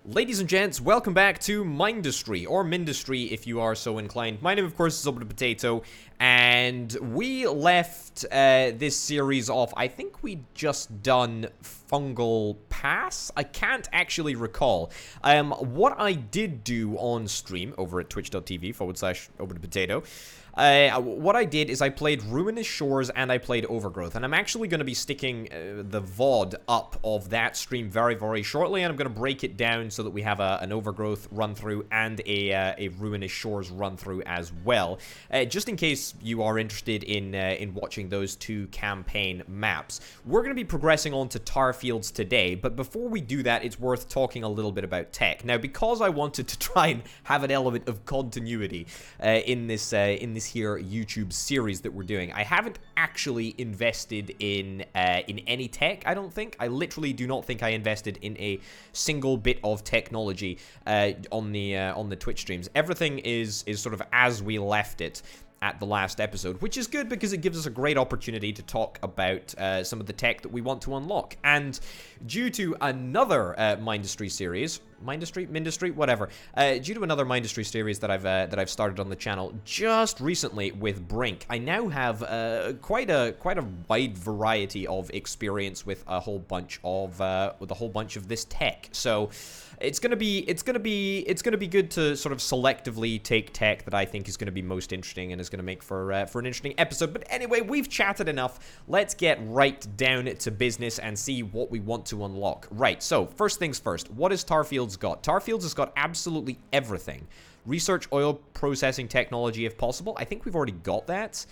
Ladies and gents, welcome back to Mindustry, or Mindustry if you are so inclined. My name, of course, is Open Potato, and we left this series off. I think we'd just done Fungal Pass? I can't actually recall. What I did do on stream over at twitch.tv/Open what I did is I played Ruinous Shores and I played Overgrowth, and I'm actually going to be sticking the VOD up of that stream very, very shortly, and I'm going to break it down so that we have an Overgrowth run-through and a Ruinous Shores run-through as well, just in case you are interested in watching those two campaign maps. We're going to be progressing on to tar fields today, but before we do that, it's worth talking a little bit about tech. Now, because I wanted to try and have an element of continuity in this here YouTube series that we're doing, I haven't actually invested in any tech. I don't think. I literally do not think I invested in a single bit of technology on the Twitch streams. Everything is sort of as we left it at the last episode, which is good because it gives us a great opportunity to talk about some of the tech that we want to unlock. And due to another Mindustry series, Mindustry, whatever. Due to another Mindustry series that I've started on the channel just recently with Brink, I now have quite a wide variety of experience with a whole bunch of this tech. So it's gonna be good to sort of selectively take tech that I think is gonna be most interesting and is gonna make for an interesting episode. But anyway, we've chatted enough. Let's get right down to business and see what we want to unlock. Right. So first things first. What has Tarfields got? Tarfields has got absolutely everything. Research oil processing technology if possible. I think we've already got that.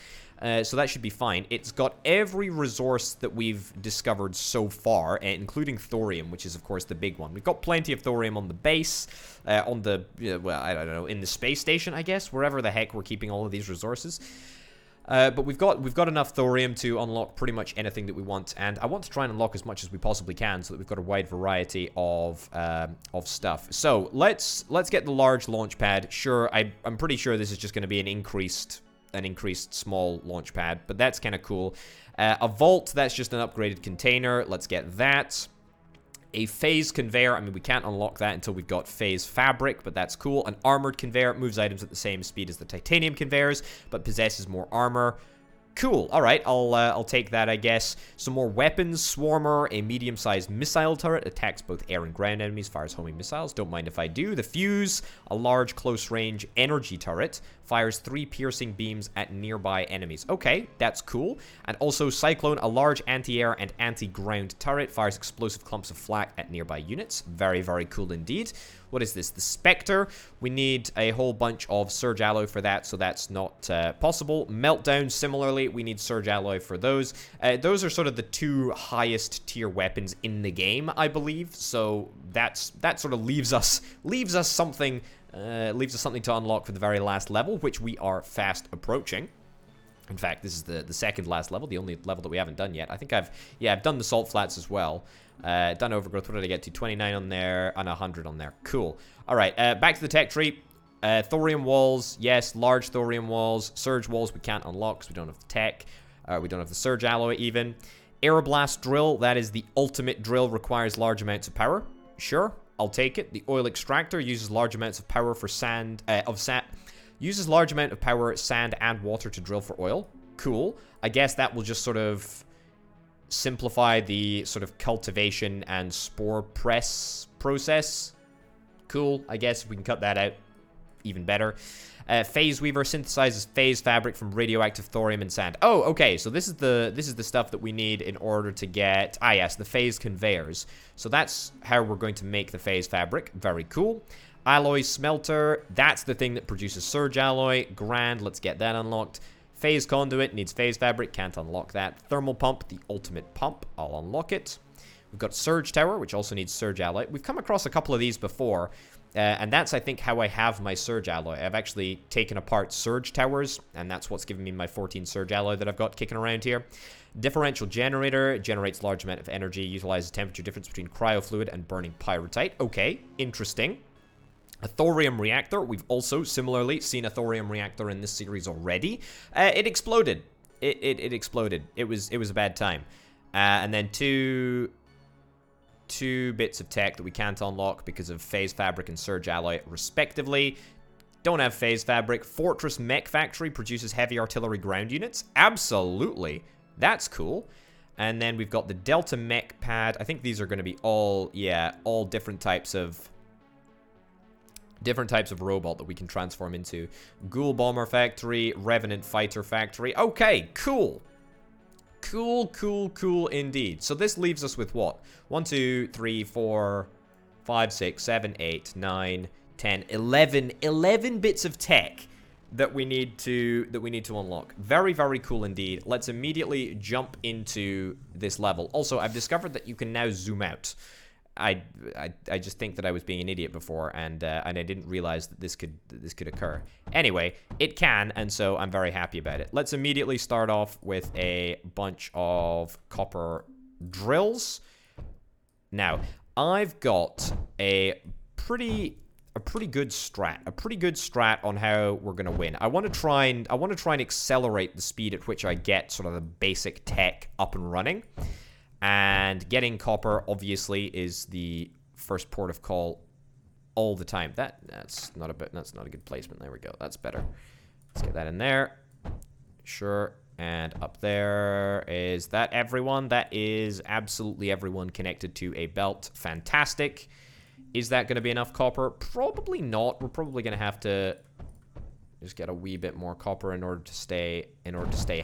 So that should be fine. It's got every resource that we've discovered so far, including thorium, which is, of course, the big one. We've got plenty of thorium on the base, on the, well, I don't know, in the space station, I guess, wherever the heck we're keeping all of these resources. But we've got enough thorium to unlock pretty much anything that we want, and I want to try and unlock as much as we possibly can so that we've got a wide variety of stuff. So let's get the large launch pad. Sure, I'm pretty sure this is just going to be an increased small launch pad, but that's kind of cool. A vault, that's just an upgraded container. Let's get that. A phase conveyor, I mean, we can't unlock that until we've got phase fabric, but that's cool. An armored conveyor, moves items at the same speed as the titanium conveyors, but possesses more armor. Cool. All right, I'll take that, I guess. Some more weapons. Swarmer, a medium-sized missile turret, attacks both air and ground enemies, fires homing missiles. Don't mind if I do. The Fuse, a large close-range energy turret, fires 3 piercing beams at nearby enemies. Okay, that's cool. And also Cyclone, a large anti-air and anti-ground turret, fires explosive clumps of flak at nearby units. Very, very cool indeed. What is this? The Spectre. We need a whole bunch of Surge Alloy for that, so that's not possible. Meltdown, similarly, we need Surge Alloy for those. Those are sort of the 2 highest tier weapons in the game, I believe. So that sort of leaves us something to unlock for the very last level, which we are fast approaching. In fact, this is the second last level, the only level that we haven't done yet. I think I've done the Salt Flats as well. Done Overgrowth. What did I get to? 29 on there and 100 on there. Cool. All right, back to the tech tree. Thorium walls, yes, large thorium walls. Surge walls we can't unlock because we don't have the tech. We don't have the Surge Alloy even. Aeroblast drill, that is the ultimate drill, requires large amounts of power. Sure, I'll take it. The oil extractor uses large amounts of power for uses large amount of power, sand, and water to drill for oil. Cool. I guess that will just sort of simplify the sort of cultivation and spore press process. Cool. I guess if we can cut that out, even better. Phase Weaver synthesizes phase fabric from radioactive thorium and sand. Oh, okay. So this is the stuff that we need in order to get, yes, the phase conveyors. So that's how we're going to make the phase fabric. Very cool. Alloy Smelter, that's the thing that produces Surge Alloy. Grand, let's get that unlocked. Phase Conduit, needs phase fabric, can't unlock that. Thermal Pump, the ultimate pump, I'll unlock it. We've got Surge Tower, which also needs Surge Alloy. We've come across a couple of these before, and that's, I think, how I have my Surge Alloy. I've actually taken apart Surge Towers, and that's what's given me my 14 Surge Alloy that I've got kicking around here. Differential Generator, generates large amount of energy, utilizes temperature difference between cryo fluid and burning pyrite. Okay, interesting. A Thorium Reactor. We've also similarly seen a Thorium Reactor in this series already. It exploded. It exploded. It was a bad time. And then two 2 bits of tech that we can't unlock because of Phase Fabric and Surge Alloy, respectively. Don't have Phase Fabric. Fortress Mech Factory produces heavy artillery ground units. Absolutely. That's cool. And then we've got the Delta Mech Pad. I think these are going to be all, yeah, all different types of robot that we can transform into. Ghoul Bomber Factory, Revenant Fighter Factory. Okay, cool. Cool indeed. So this leaves us with what? 1, 2, 3, 4, 5, 6, 7, 8, 9, 10, 11 bits of tech that we need to unlock. Very cool indeed. Let's immediately jump into this level. Also, I've discovered that you can now zoom out. I just think that I was being an idiot before, and I didn't realize that this could occur. Anyway, it can, and so I'm very happy about it. Let's immediately start off with a bunch of copper drills. Now, I've got a pretty good strat on how we're gonna win. I want to try and accelerate the speed at which I get sort of the basic tech up and running. And getting copper, obviously, is the first port of call all the time. That's not a good placement. There we go. That's better. Let's get that in there. Sure. And up there, is that everyone? That is absolutely everyone connected to a belt. Fantastic. Is that going to be enough copper? Probably not. We're probably going to have to just get a wee bit more copper in order to stay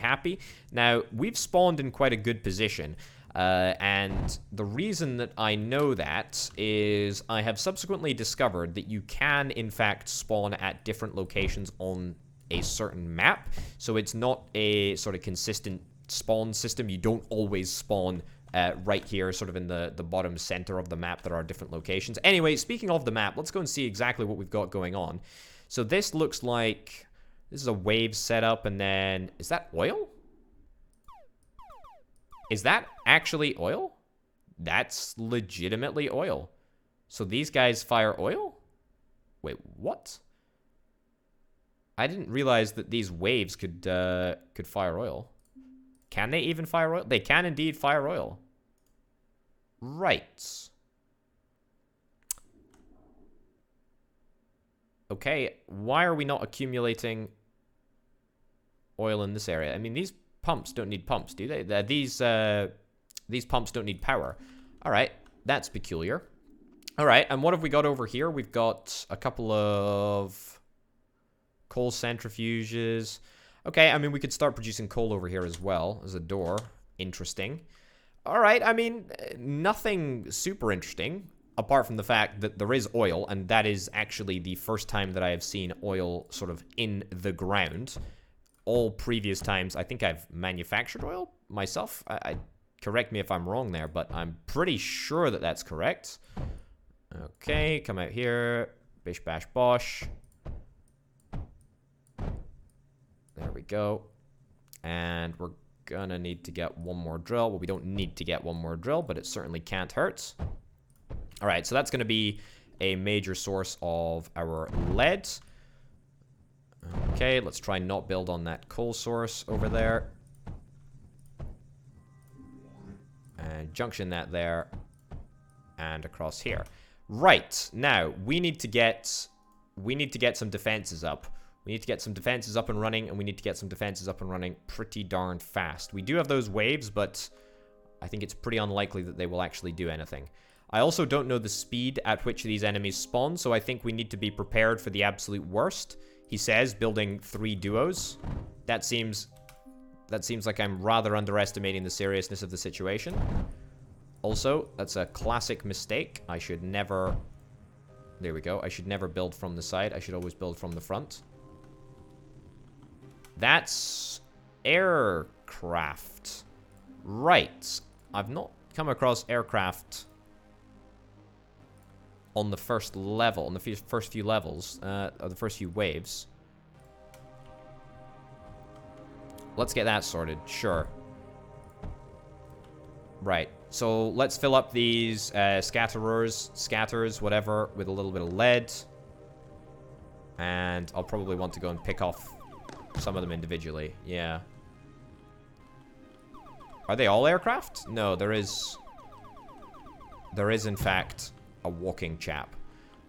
happy. Now, we've spawned in quite a good position. And the reason that I know that is I have subsequently discovered that you can, in fact, spawn at different locations on a certain map. So it's not a sort of consistent spawn system. You don't always spawn right here, sort of in the bottom center of the map. There are different locations. Anyway, speaking of the map, let's go and see exactly what we've got going on. So this looks like this is a wave setup, and then is that oil? Is that actually oil? That's legitimately oil. So these guys fire oil? Wait, what? I didn't realize that these waves could fire oil. Can they even fire oil? They can indeed fire oil. Right. Okay, why are we not accumulating oil in this area? I mean, these pumps don't need pumps, do they? These pumps don't need power. All right, that's peculiar. All right, and what have we got over here? We've got a couple of coal centrifuges. Okay, I mean, we could start producing coal over here as well as a door. Interesting. All right, I mean, nothing super interesting, apart from the fact that there is oil, and that is actually the first time that I have seen oil sort of in the ground. All previous times, I think I've manufactured oil myself. Correct me if I'm wrong there, but I'm pretty sure that that's correct. Okay, come out here. Bish, bash, bosh. There we go. And we're gonna need to get one more drill. Well, we don't need to get one more drill, but it certainly can't hurt. All right, so that's gonna be a major source of our lead. Okay, let's try and not build on that coal source over there. And junction that there. And across here. Right, now, we need to get some defenses up. We need to get some defenses up and running, and we need to get some defenses up and running pretty darn fast. We do have those waves, but I think it's pretty unlikely that they will actually do anything. I also don't know the speed at which these enemies spawn, so I think we need to be prepared for the absolute worst. He says, building 3 duos. That seems like I'm rather underestimating the seriousness of the situation. Also, that's a classic mistake. I should never... There we go. I should never build from the side. I should always build from the front. That's aircraft. Right. I've not come across aircraft on the first level, on the first few levels, or the first few waves. Let's get that sorted, sure. Right, so let's fill up these scatters, whatever, with a little bit of lead. And I'll probably want to go and pick off some of them individually, yeah. Are they all aircraft? No, there is... There is, in fact, a walking chap.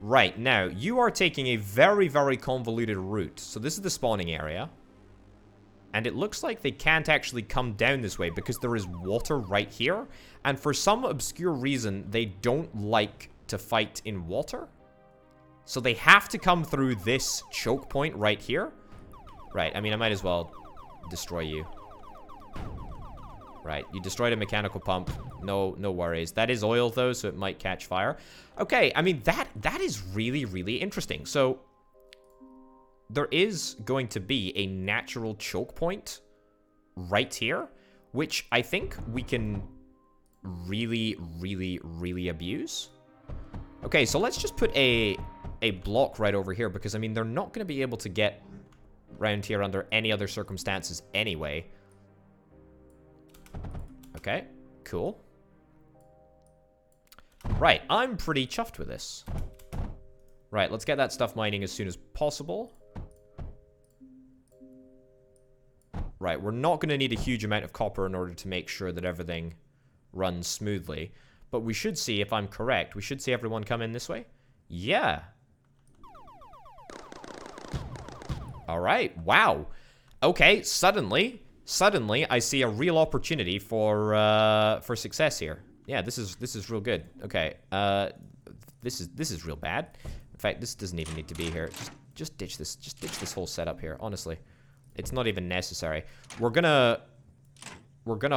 Right, now, you are taking a very, very convoluted route. So this is the spawning area. And it looks like they can't actually come down this way because there is water right here. And for some obscure reason, they don't like to fight in water. So they have to come through this choke point right here. Right, I mean, I might as well destroy you. Right, you destroyed a mechanical pump. No worries. That is oil, though, so it might catch fire. Okay, I mean, that is really, really interesting. So, there is going to be a natural choke point right here, which I think we can really, really, really abuse. Okay, so let's just put a block right over here, because, I mean, they're not going to be able to get around here under any other circumstances anyway. Okay, cool. Right, I'm pretty chuffed with this. Right, let's get that stuff mining as soon as possible. Right, we're not going to need a huge amount of copper in order to make sure that everything runs smoothly. But we should see, if I'm correct, we should see everyone come in this way. Yeah. Alright, wow. Okay, suddenly I see a real opportunity for success here. Yeah, this is real good. Okay, this is real bad. In fact, this doesn't even need to be here. Just ditch this. Just ditch this whole setup here. Honestly, it's not even necessary. We're gonna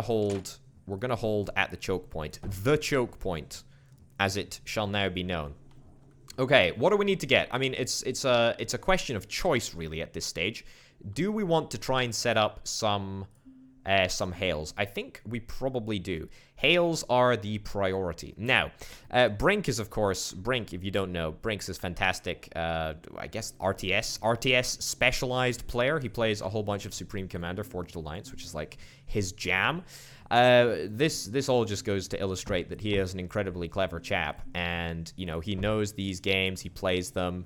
hold at the choke point. The choke point, as it shall now be known. Okay, what do we need to get? I mean, it's a question of choice really at this stage. Do we want to try and set up some hails? I think we probably do. Hails are the priority. Now, Brink is, of course, Brink, if you don't know, Brink's this fantastic, I guess, RTS specialized player. He plays a whole bunch of Supreme Commander Forged Alliance, which is like his jam. This all just goes to illustrate that he is an incredibly clever chap, and, you know, he knows these games, he plays them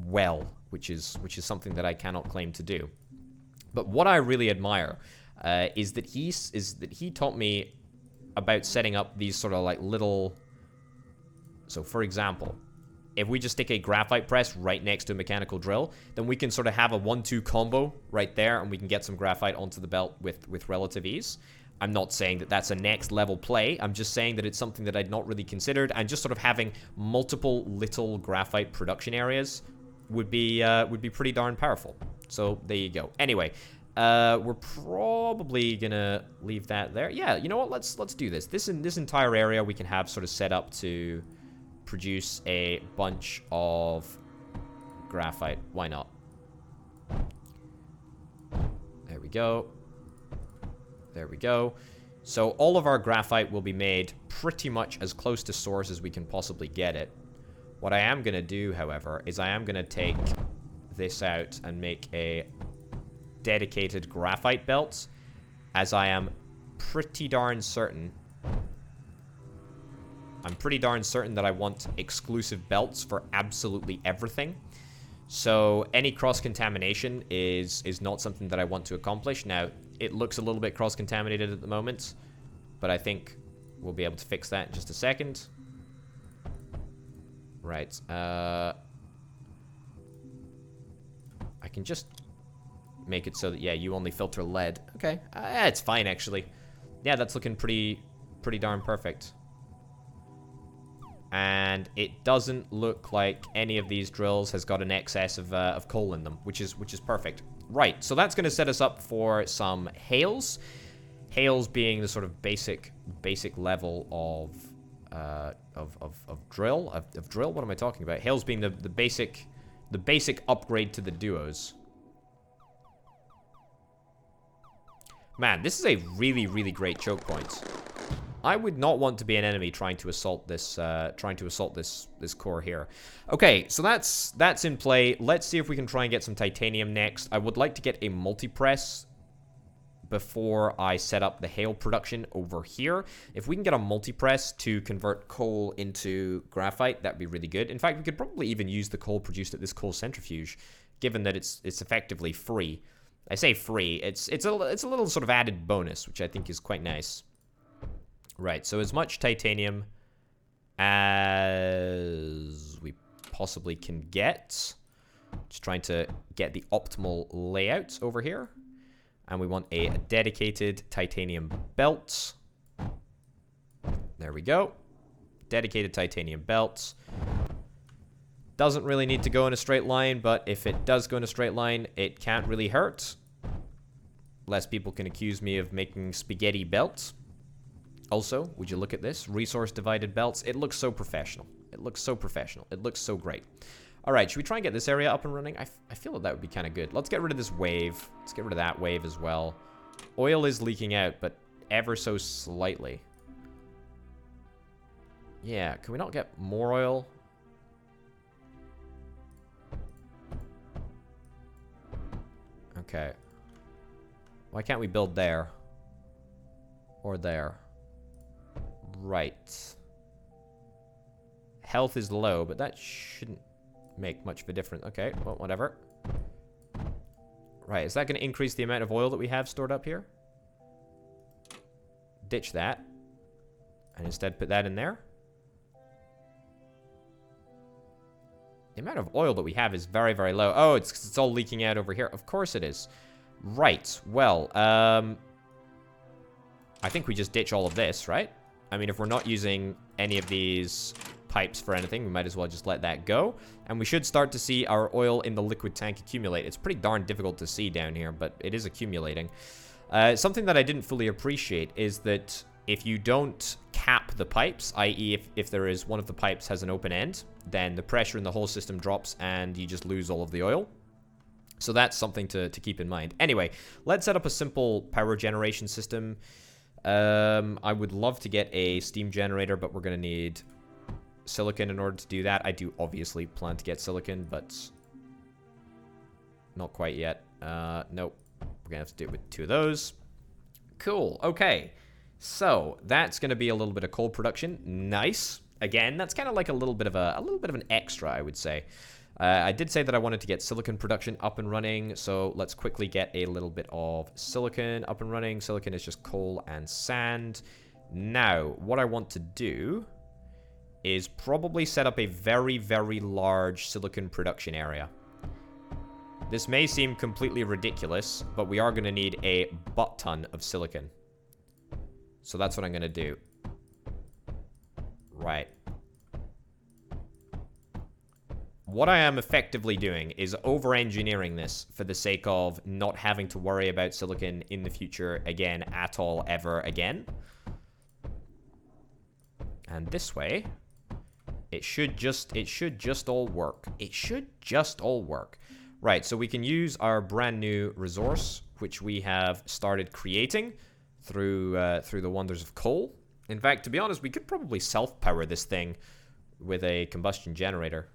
well, which is something that I cannot claim to do. But what I really admire is that he taught me about setting up these sort of like little. So, for example, if we just stick a graphite press right next to a mechanical drill, then we can sort of have a 1-2 combo right there, and we can get some graphite onto the belt with relative ease. I'm not saying that that's a next level play. I'm just saying that it's something that I'd not really considered, and just sort of having multiple little graphite production areas would be pretty darn powerful. So there you go. Anyway, we're probably gonna leave that there. Yeah, you know what? Let's do this. This entire area we can have sort of set up to produce a bunch of graphite. Why not? There we go. There we go. So all of our graphite will be made pretty much as close to source as we can possibly get it. What I am going to do, however, is I am going to take this out and make a dedicated graphite belt, as I am pretty darn certain. I'm pretty darn certain that I want exclusive belts for absolutely everything. So any cross-contamination is not something that I want to accomplish. Now, it looks a little bit cross-contaminated at the moment, but I think we'll be able to fix that in just a second. Right. I can just make it so that, yeah, you only filter lead. Okay. It's fine, actually. Yeah, that's looking pretty darn perfect. And it doesn't look like any of these drills has got an excess of coal in them, which is perfect. Right, so that's going to set us up for some hails. Hails being the sort of basic level of drill. Of drill? What am I talking about? Hails being the basic upgrade to the duos. Man, this is a really, really great choke point. I would not want to be an enemy trying to assault this core here. Okay, so that's in play. Let's see if we can try and get some titanium next. I would like to get a multi-press before I set up the hail production over here. If we can get a multi-press to convert coal into graphite, that'd be really good. In fact, we could probably even use the coal produced at this coal centrifuge, given that it's effectively free. I say free. It's a little sort of added bonus, which I think is quite nice. Right, so as much titanium as we possibly can get. Just trying to get the optimal layout over here. And we want a dedicated titanium belt. There we go. Dedicated titanium belts. Doesn't really need to go in a straight line, but if it does go in a straight line, it can't really hurt. Less people can accuse me of making spaghetti belts. Also, would you look at this? Resource divided belts. It looks so professional. It looks so professional. It looks so great. Alright, should we try and get this area up and running? I feel that would be kind of good. Let's get rid of this wave. Let's get rid of that wave as well. Oil is leaking out, but ever so slightly. Yeah, can we not get more oil? Okay. Why can't we build there? Or there? Right. Health is low, but that shouldn't make much of a difference. Okay, well, whatever. Right, is that going to increase the amount of oil that we have stored up here? Ditch that. And instead put that in there. The amount of oil that we have is very, very low. Oh, it's all leaking out over here. Of course it is. Right, well, I think we just ditch all of this, right? I mean, if we're not using any of these pipes for anything, we might as well just let that go. And we should start to see our oil in the liquid tank accumulate. It's pretty darn difficult to see down here, but it is accumulating. Something that I didn't fully appreciate is that if you don't cap the pipes, i.e. if there is one of the pipes has an open end, then the pressure in the whole system drops and you just lose all of the oil. So that's something to keep in mind. Anyway, let's set up a simple power generation system. I would love to get a steam generator, but we're going to need silicon in order to do that. I do obviously plan to get silicon, but not quite yet. Nope. We're going to have to do it with 2 of those. Cool. Okay. So that's going to be a little bit of coal production. Nice. Again, that's kind of like a little bit of an extra, I would say. I did say that I wanted to get silicon production up and running, so let's quickly get a little bit of silicon up and running. Silicon is just coal and sand. Now, what I want to do is probably set up a very, very large silicon production area. This may seem completely ridiculous, but we are going to need a butt-ton of silicon. So that's what I'm going to do. Right. What I am effectively doing is over-engineering this for the sake of not having to worry about silicon in the future again at all, ever again. And this way, it should just all work. It should just all work. Right, so we can use our brand new resource, which we have started creating through the wonders of coal. In fact, to be honest, we could probably self-power this thing with a combustion generator.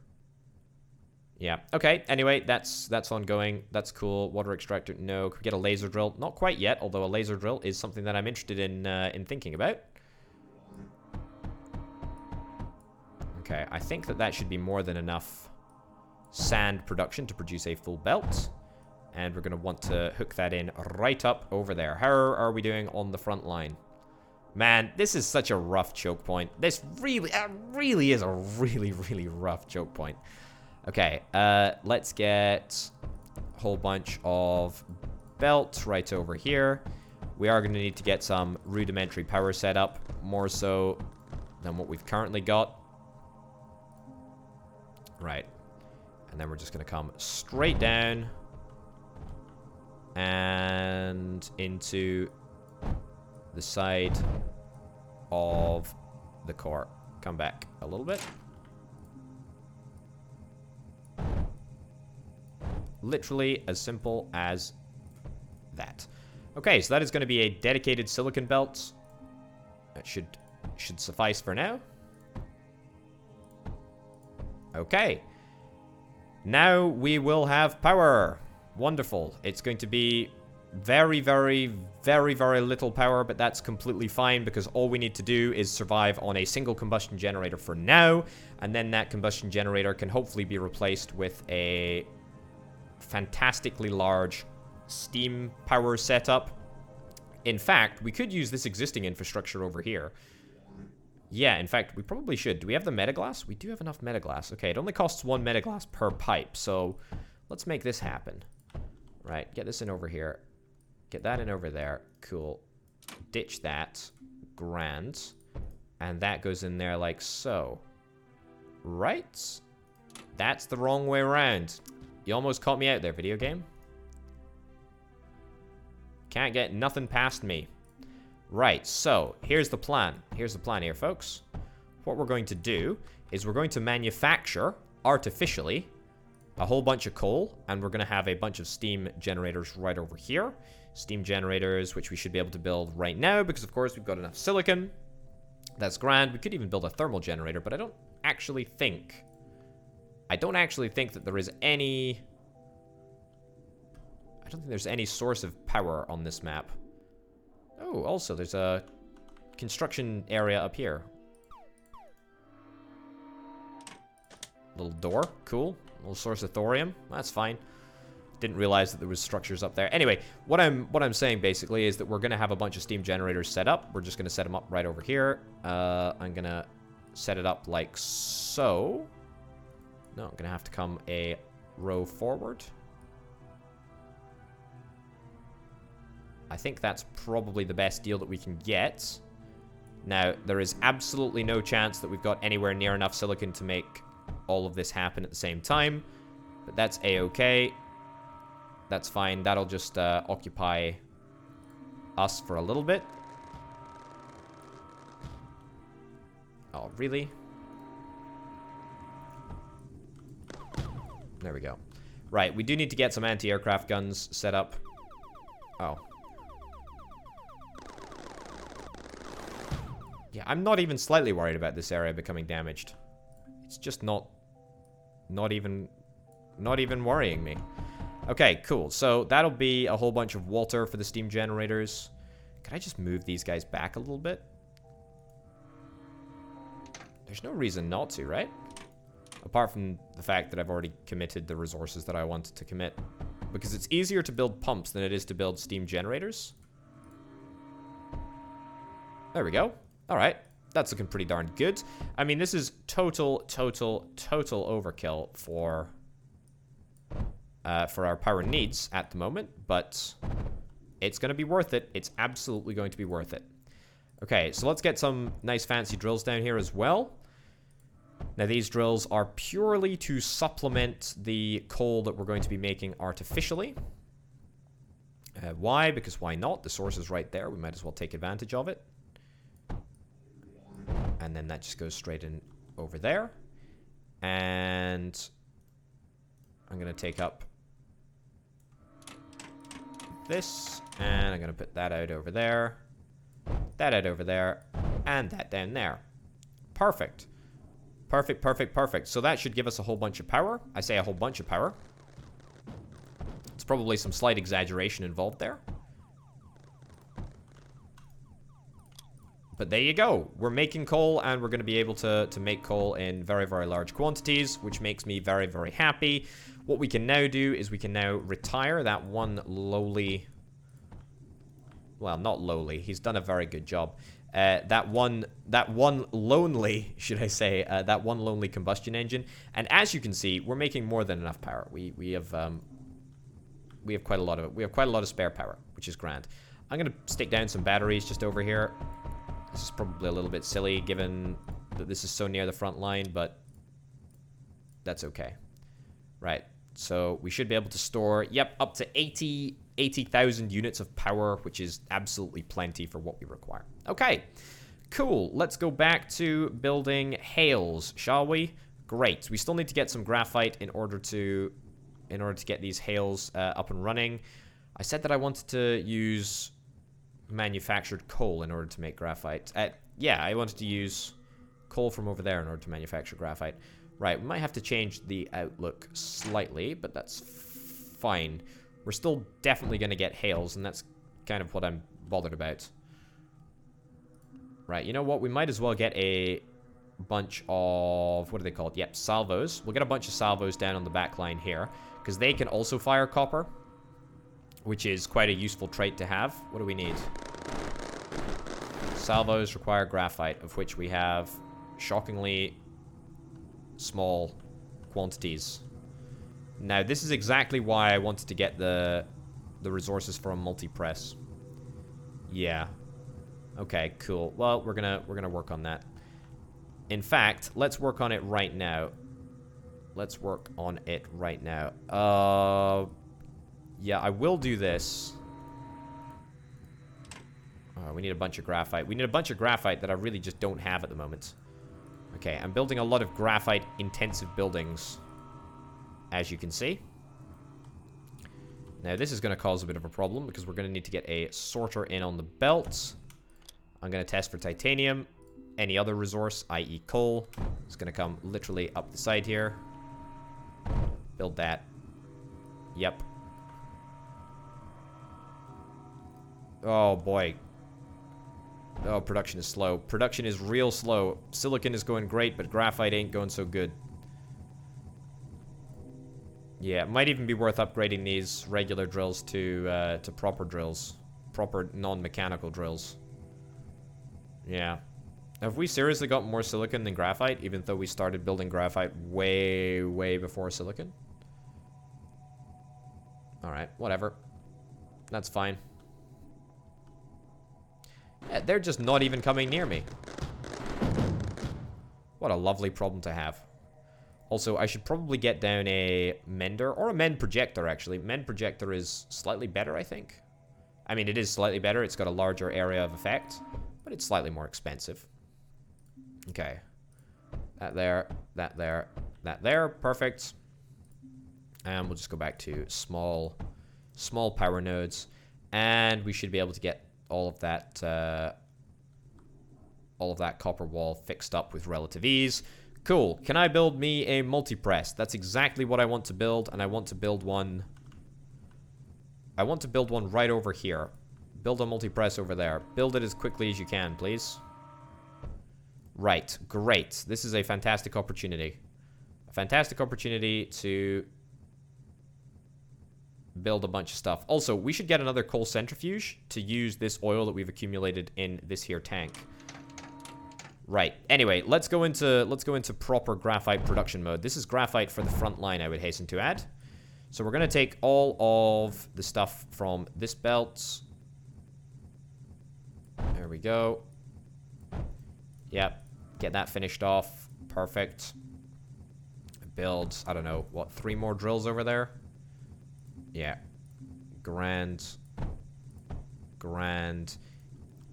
Yeah, okay, anyway, that's ongoing. That's cool. Water extractor, no. Could we get a laser drill? Not quite yet, although a laser drill is something that I'm interested in thinking about. Okay, I think that should be more than enough sand production to produce a full belt. And we're going to want to hook that in right up over there. How are we doing on the front line? Man, this is such a rough choke point. This really is a really, really rough choke point. Okay, let's get a whole bunch of belts right over here. We are going to need to get some rudimentary power set up, more so than what we've currently got. Right. And then we're just going to come straight down and into the side of the core. Come back a little bit. Literally as simple as that. Okay, so that is going to be a dedicated silicon belt. That should suffice for now. Okay. Now we will have power. Wonderful. It's going to be very, very, very, very little power, but that's completely fine because all we need to do is survive on a single combustion generator for now, and then that combustion generator can hopefully be replaced with a fantastically large steam power setup. In fact, we could use this existing infrastructure over here. Yeah, in fact, we probably should. Do we have the metaglass? We do have enough metaglass. Okay, it only costs 1 metaglass per pipe, so let's make this happen. Right, get this in over here. Get that in over there. Cool. Ditch that. Grand. And that goes in there like so. Right? That's the wrong way around. You almost caught me out there, video game. Can't get nothing past me. Right, so here's the plan. Here's the plan here, folks. What we're going to do is we're going to manufacture artificially a whole bunch of coal, and we're going to have a bunch of steam generators right over here. Steam generators, which we should be able to build right now, because of course we've got enough silicon. That's grand. We could even build a thermal generator, but I don't actually think that there is any... I don't think there's any source of power on this map. Oh, also, there's a construction area up here. Little door. Cool. Little source of thorium. That's fine. Didn't realize that there was structures up there. Anyway, what I'm saying basically is that we're going to have a bunch of steam generators set up. We're just going to set them up right over here. I'm going to set it up like so. No, I'm going to have to come a row forward. I think that's probably the best deal that we can get. Now, there is absolutely no chance that we've got anywhere near enough silicon to make all of this happen at the same time. But that's a-okay. That's fine. That'll just occupy us for a little bit. Oh, really? There we go. Right, we do need to get some anti-aircraft guns set up. Oh. Yeah, I'm not even slightly worried about this area becoming damaged. It's just not even worrying me. Okay, cool. So that'll be a whole bunch of water for the steam generators. Can I just move these guys back a little bit? There's no reason not to, right? Apart from the fact that I've already committed the resources that I wanted to commit. Because it's easier to build pumps than it is to build steam generators. There we go. Alright. That's looking pretty darn good. I mean, this is total overkill for our power needs at the moment, but it's going to be worth it. It's absolutely going to be worth it. Okay, so let's get some nice fancy drills down here as well. Now, these drills are purely to supplement the coal that we're going to be making artificially. Why? Because why not? The source is right there. We might as well take advantage of it. And then that just goes straight in over there. And I'm going to take up this. And I'm going to put that out over there. That out over there. And that down there. Perfect. Perfect, perfect, perfect. So that should give us a whole bunch of power. I say a whole bunch of power. It's probably some slight exaggeration involved there. But there you go. We're making coal, and we're going to be able to make coal in very, very large quantities, which makes me very, very happy. What we can now do is we can now retire that one lowly... Well, not lowly. He's done a very good job. That one lonely, should I say, that one lonely combustion engine. And as you can see, we're making more than enough power. We have quite a lot of it. We have quite a lot of spare power, which is grand. I'm going to stick down some batteries just over here. This is probably a little bit silly, given that this is so near the front line, but that's okay. Right, so we should be able to store, yep, up to 80,000 units of power, which is absolutely plenty for what we require. Okay, cool. Let's go back to building hails, shall we? Great. We still need to get some graphite in order to get these hails up and running. I said that I wanted to use manufactured coal in order to make graphite. Yeah, I wanted to use coal from over there in order to manufacture graphite. Right, we might have to change the outlook slightly, but that's fine. We're still definitely going to get hails, and that's kind of what I'm bothered about. Right, you know what? We might as well get a bunch of... What are they called? Yep, salvos. We'll get a bunch of salvos down on the back line here, because they can also fire copper, which is quite a useful trait to have. What do we need? Salvos require graphite, of which we have shockingly small quantities. Now, this is exactly why I wanted to get the resources from multi-press. Yeah. Okay, cool. Well, we're gonna work on that. In fact, let's work on it right now. Let's work on it right now. Yeah, I will do this. We need a bunch of graphite. We need a bunch of graphite that I really just don't have at the moment. Okay, I'm building a lot of graphite-intensive buildings, as you can see. Now, this is going to cause a bit of a problem, because we're going to need to get a sorter in on the belt. I'm going to test for titanium. Any other resource, i.e. coal, is going to come literally up the side here. Build that. Yep. Oh, boy. Oh, production is slow. Production is real slow. Silicon is going great, but graphite ain't going so good. Yeah, it might even be worth upgrading these regular drills to proper drills. Proper non-mechanical drills. Yeah. Have we seriously got more silicon than graphite, even though we started building graphite way, way before silicon? Alright, whatever. That's fine. Yeah, they're just not even coming near me. What a lovely problem to have. Also, I should probably get down a mender, or a mend projector, actually. Mend projector is slightly better, I think. I mean, it is slightly better. It's got a larger area of effect, but it's slightly more expensive. Okay. That there, that there, that there. Perfect. And we'll just go back to small power nodes. And we should be able to get all of that copper wall fixed up with relative ease. Cool. Can I build me a multi-press? That's exactly what I want to build, and I want to build one. I want to build one right over here. Build a multi-press over there. Build it as quickly as you can, please. Right. Great. This is a fantastic opportunity. A fantastic opportunity to build a bunch of stuff. Also, we should get another coal centrifuge to use this oil that we've accumulated in this here tank. Right. Anyway, let's go into proper graphite production mode. This is graphite for the front line, I would hasten to add. So we're going to take all of the stuff from this belt. There we go. Yep. Get that finished off. Perfect. Build, I don't know, what, 3 more drills over there? Yeah. Grand.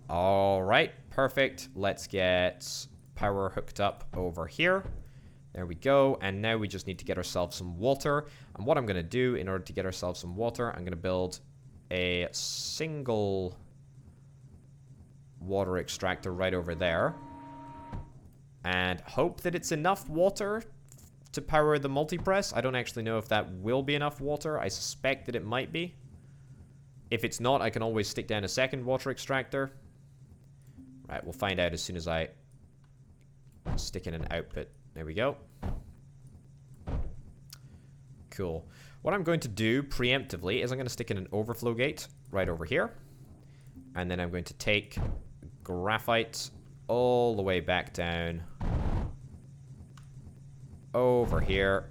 All right. Perfect. Let's get power hooked up over here. There we go. And now we just need to get ourselves some water. And what I'm going to do in order to get ourselves some water, I'm going to build a single water extractor right over there. And hope that it's enough water to power the multi-press. I don't actually know if that will be enough water. I suspect that it might be. If it's not, I can always stick down a second water extractor. Right, we'll find out as soon as I stick in an output. There we go. Cool. What I'm going to do preemptively is I'm going to stick in an overflow gate right over here. And then I'm going to take graphite all the way back down over here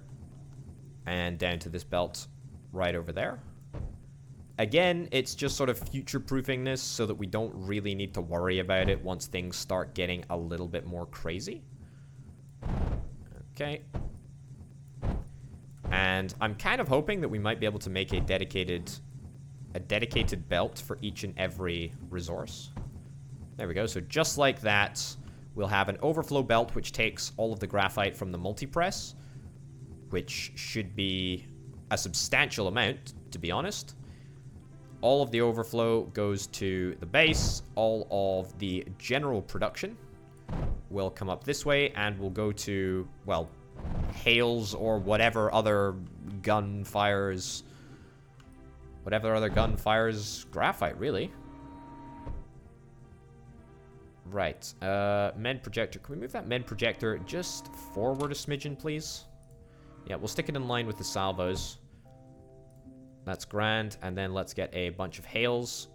and down to this belt right over there. Again, it's just sort of future-proofing this so that we don't really need to worry about it once things start getting a little bit more crazy. Okay. And I'm kind of hoping that we might be able to make a dedicated belt for each and every resource. There we go. So just like that, we'll have an overflow belt which takes all of the graphite from the multi-press, which should be a substantial amount, to be honest. All of the overflow goes to the base. All of the general production will come up this way and will go to, well, hails or whatever other gun fires. Whatever other gun fires graphite, really. Right. Mend projector. Can we move that mend projector just forward a smidgen, please? Yeah, we'll stick it in line with the salvos. That's grand. And then let's get a bunch of hails.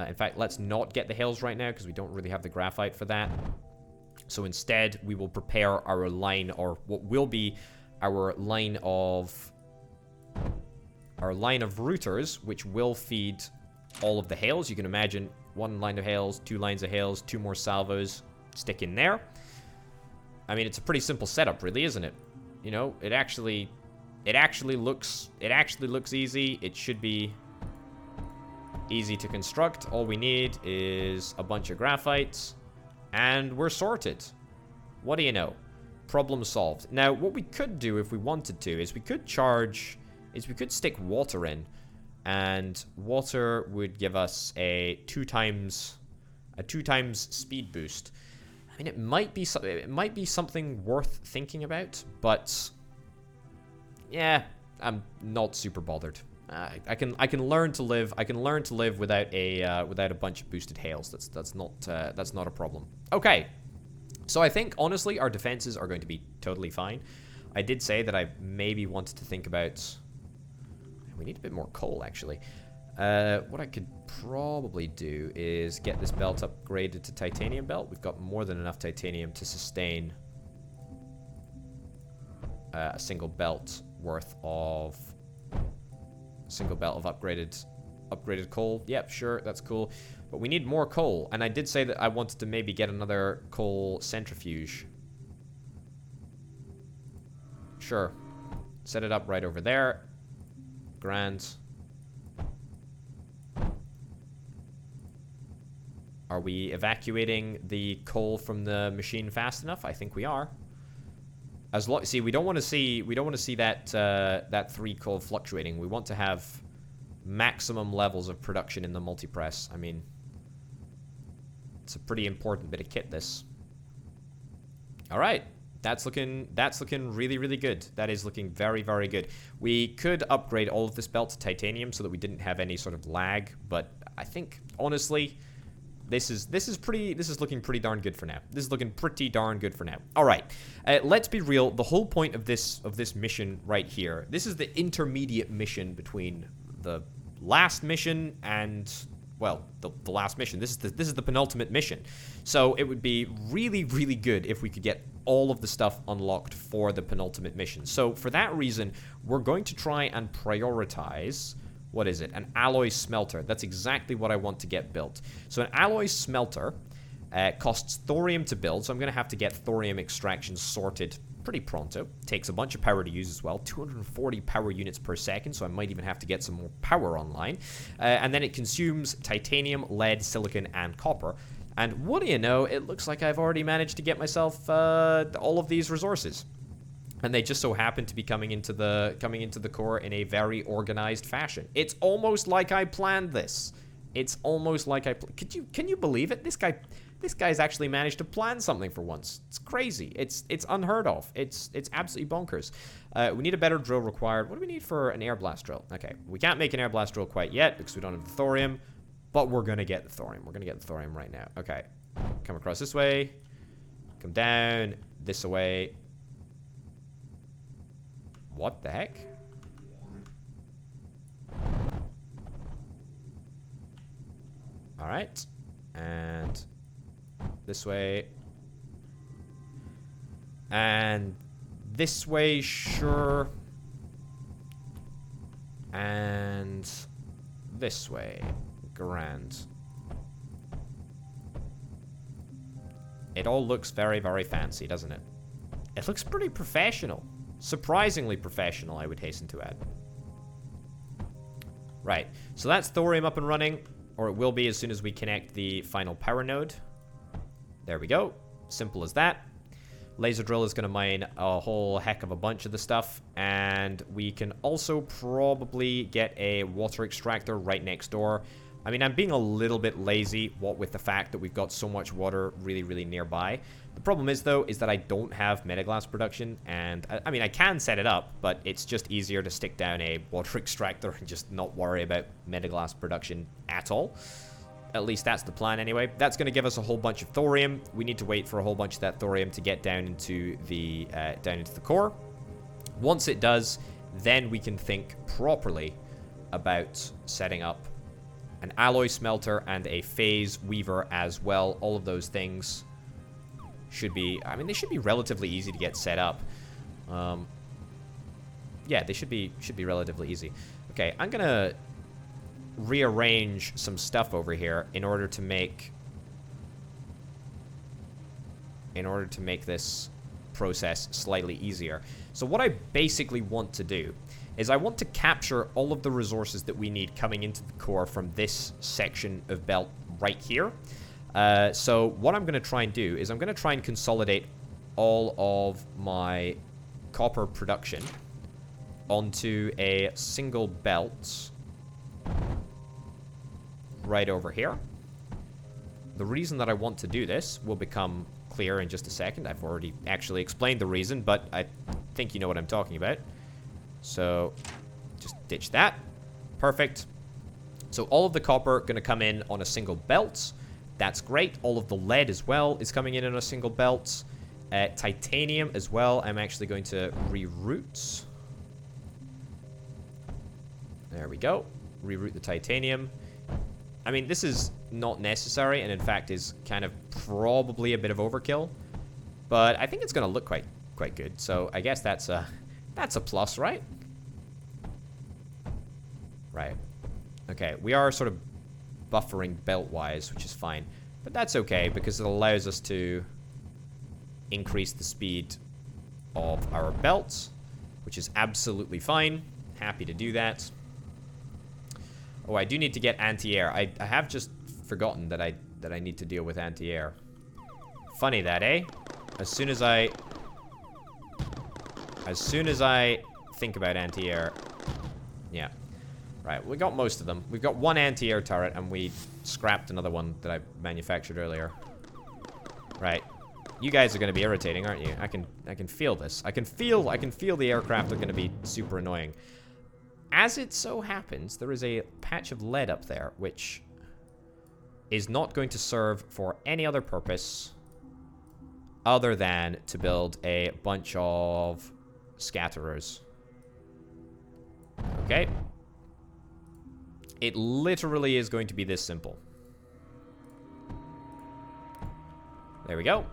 In fact, let's not get the hails right now because we don't really have the graphite for that. So instead, we will prepare our line, or what will be our line of routers, which will feed all of the hails. You can imagine 1 line of hails, 2 lines of hails, 2 more salvos, stick in there. I mean, it's a pretty simple setup, really, isn't it? You know, it actually looks easy. It should be easy to construct. All we need is a bunch of graphites, and we're sorted. What do you know? Problem solved. Now, what we could do if we wanted to is we could stick water in, and water would give us a 2 times speed boost. I mean, it might be something worth thinking about, but yeah, I'm not super bothered. I can learn to live. I can learn to live without a bunch of boosted hails. That's not a problem. Okay, so I think honestly our defenses are going to be totally fine. I did say that I maybe wanted to think about. We need a bit more coal actually. What I could probably do is get this belt upgraded to titanium belt. We've got more than enough titanium to sustain a single belt worth of upgraded coal. Yep, sure, that's cool. But we need more coal, and I did say that I wanted to maybe get another coal centrifuge. Sure. Set it up right over there. Grand. Are we evacuating the coal from the machine fast enough? I think we are. See, we don't want to see that that 3 coal fluctuating. We want to have maximum levels of production in the multipress. I mean, it's a pretty important bit of kit, this. All right. That's looking really, really good. That is looking very, very good. We could upgrade all of this belt to titanium so that we didn't have any sort of lag, but I think honestly this is looking pretty darn good for now. This is looking pretty darn good for now. All right, let's be real. The whole point of this mission right here, this is the intermediate mission between the last mission and, well, the last mission. This is the penultimate mission. So it would be really, really good if we could get all of the stuff unlocked for the penultimate mission. So for that reason, we're going to try and prioritize. What is it? An alloy smelter. That's exactly what I want to get built. So an alloy smelter costs thorium to build, so I'm going to have to get thorium extraction sorted pretty pronto. Takes a bunch of power to use as well. 240 power units per second, so I might even have to get some more power online. And then it consumes titanium, lead, silicon, and copper. And what do you know? It looks like I've already managed to get myself all of these resources. And they just so happen to be coming into the core in a very organized fashion. It's almost like I planned this. It's almost like can you believe it? This guy's actually managed to plan something for once. It's crazy. It's unheard of. It's absolutely bonkers. We need a better drill required. What do we need for an air blast drill? Okay, we can't make an air blast drill quite yet because we don't have the thorium, but we're gonna get the thorium. We're gonna get the thorium right now. Okay, come across this way. Come down this way. What the heck? All right, and this way, and this way, sure, and this way, grand. It all looks very, very fancy, doesn't it? It looks pretty professional. Surprisingly professional, I would hasten to add. Right, so that's thorium up and running, or it will be as soon as we connect the final power node. There we go. Simple as that. Laser drill is going to mine a whole heck of a bunch of the stuff, and we can also probably get a water extractor right next door. I mean, I'm being a little bit lazy, what with the fact that we've got so much water really, really nearby. The problem is, though, is that I don't have metaglass production, and I mean, I can set it up, but it's just easier to stick down a water extractor and just not worry about metaglass production at all. At least that's the plan anyway. That's going to give us a whole bunch of thorium. We need to wait for a whole bunch of that thorium to get down into the core. Once it does, then we can think properly about setting up an alloy smelter, and a phase weaver as well. All of those things should be, I mean, they should be relatively easy to get set up. Yeah, they should be relatively easy. Okay, I'm gonna rearrange some stuff over here in order to make this process slightly easier. So what I basically want to do is I want to capture all of the resources that we need coming into the core from this section of belt right here. So what I'm going to try and do is I'm going to try and consolidate all of my copper production onto a single belt right over here. The reason that I want to do this will become clear in just a second. I've already actually explained the reason, but I think you know what I'm talking about. So just ditch that. Perfect. So all of the copper going to come in on a single belt. That's great. All of the lead as well is coming in on a single belt. Titanium as well. I'm actually going to reroute. There we go. Reroute the titanium. I mean, this is not necessary, and in fact is kind of probably a bit of overkill. But I think it's going to look quite good. So I guess that's a plus, right? Right. Okay, we are sort of buffering belt-wise, which is fine. But that's okay, because it allows us to increase the speed of our belts, which is absolutely fine. Happy to do that. Oh, I do need to get anti-air. I have just forgotten that I need to deal with anti-air. Funny that, eh? As soon as I think about anti-air. Yeah. Right, we got most of them. We've got one anti-air turret, and we scrapped another one that I manufactured earlier. Right. You guys are going to be irritating, aren't you? I can feel this. I can feel the aircraft are going to be super annoying. As it so happens, there is a patch of lead up there, which is not going to serve for any other purpose other than to build a bunch of scatterers. Okay. It literally is going to be this simple. There we go.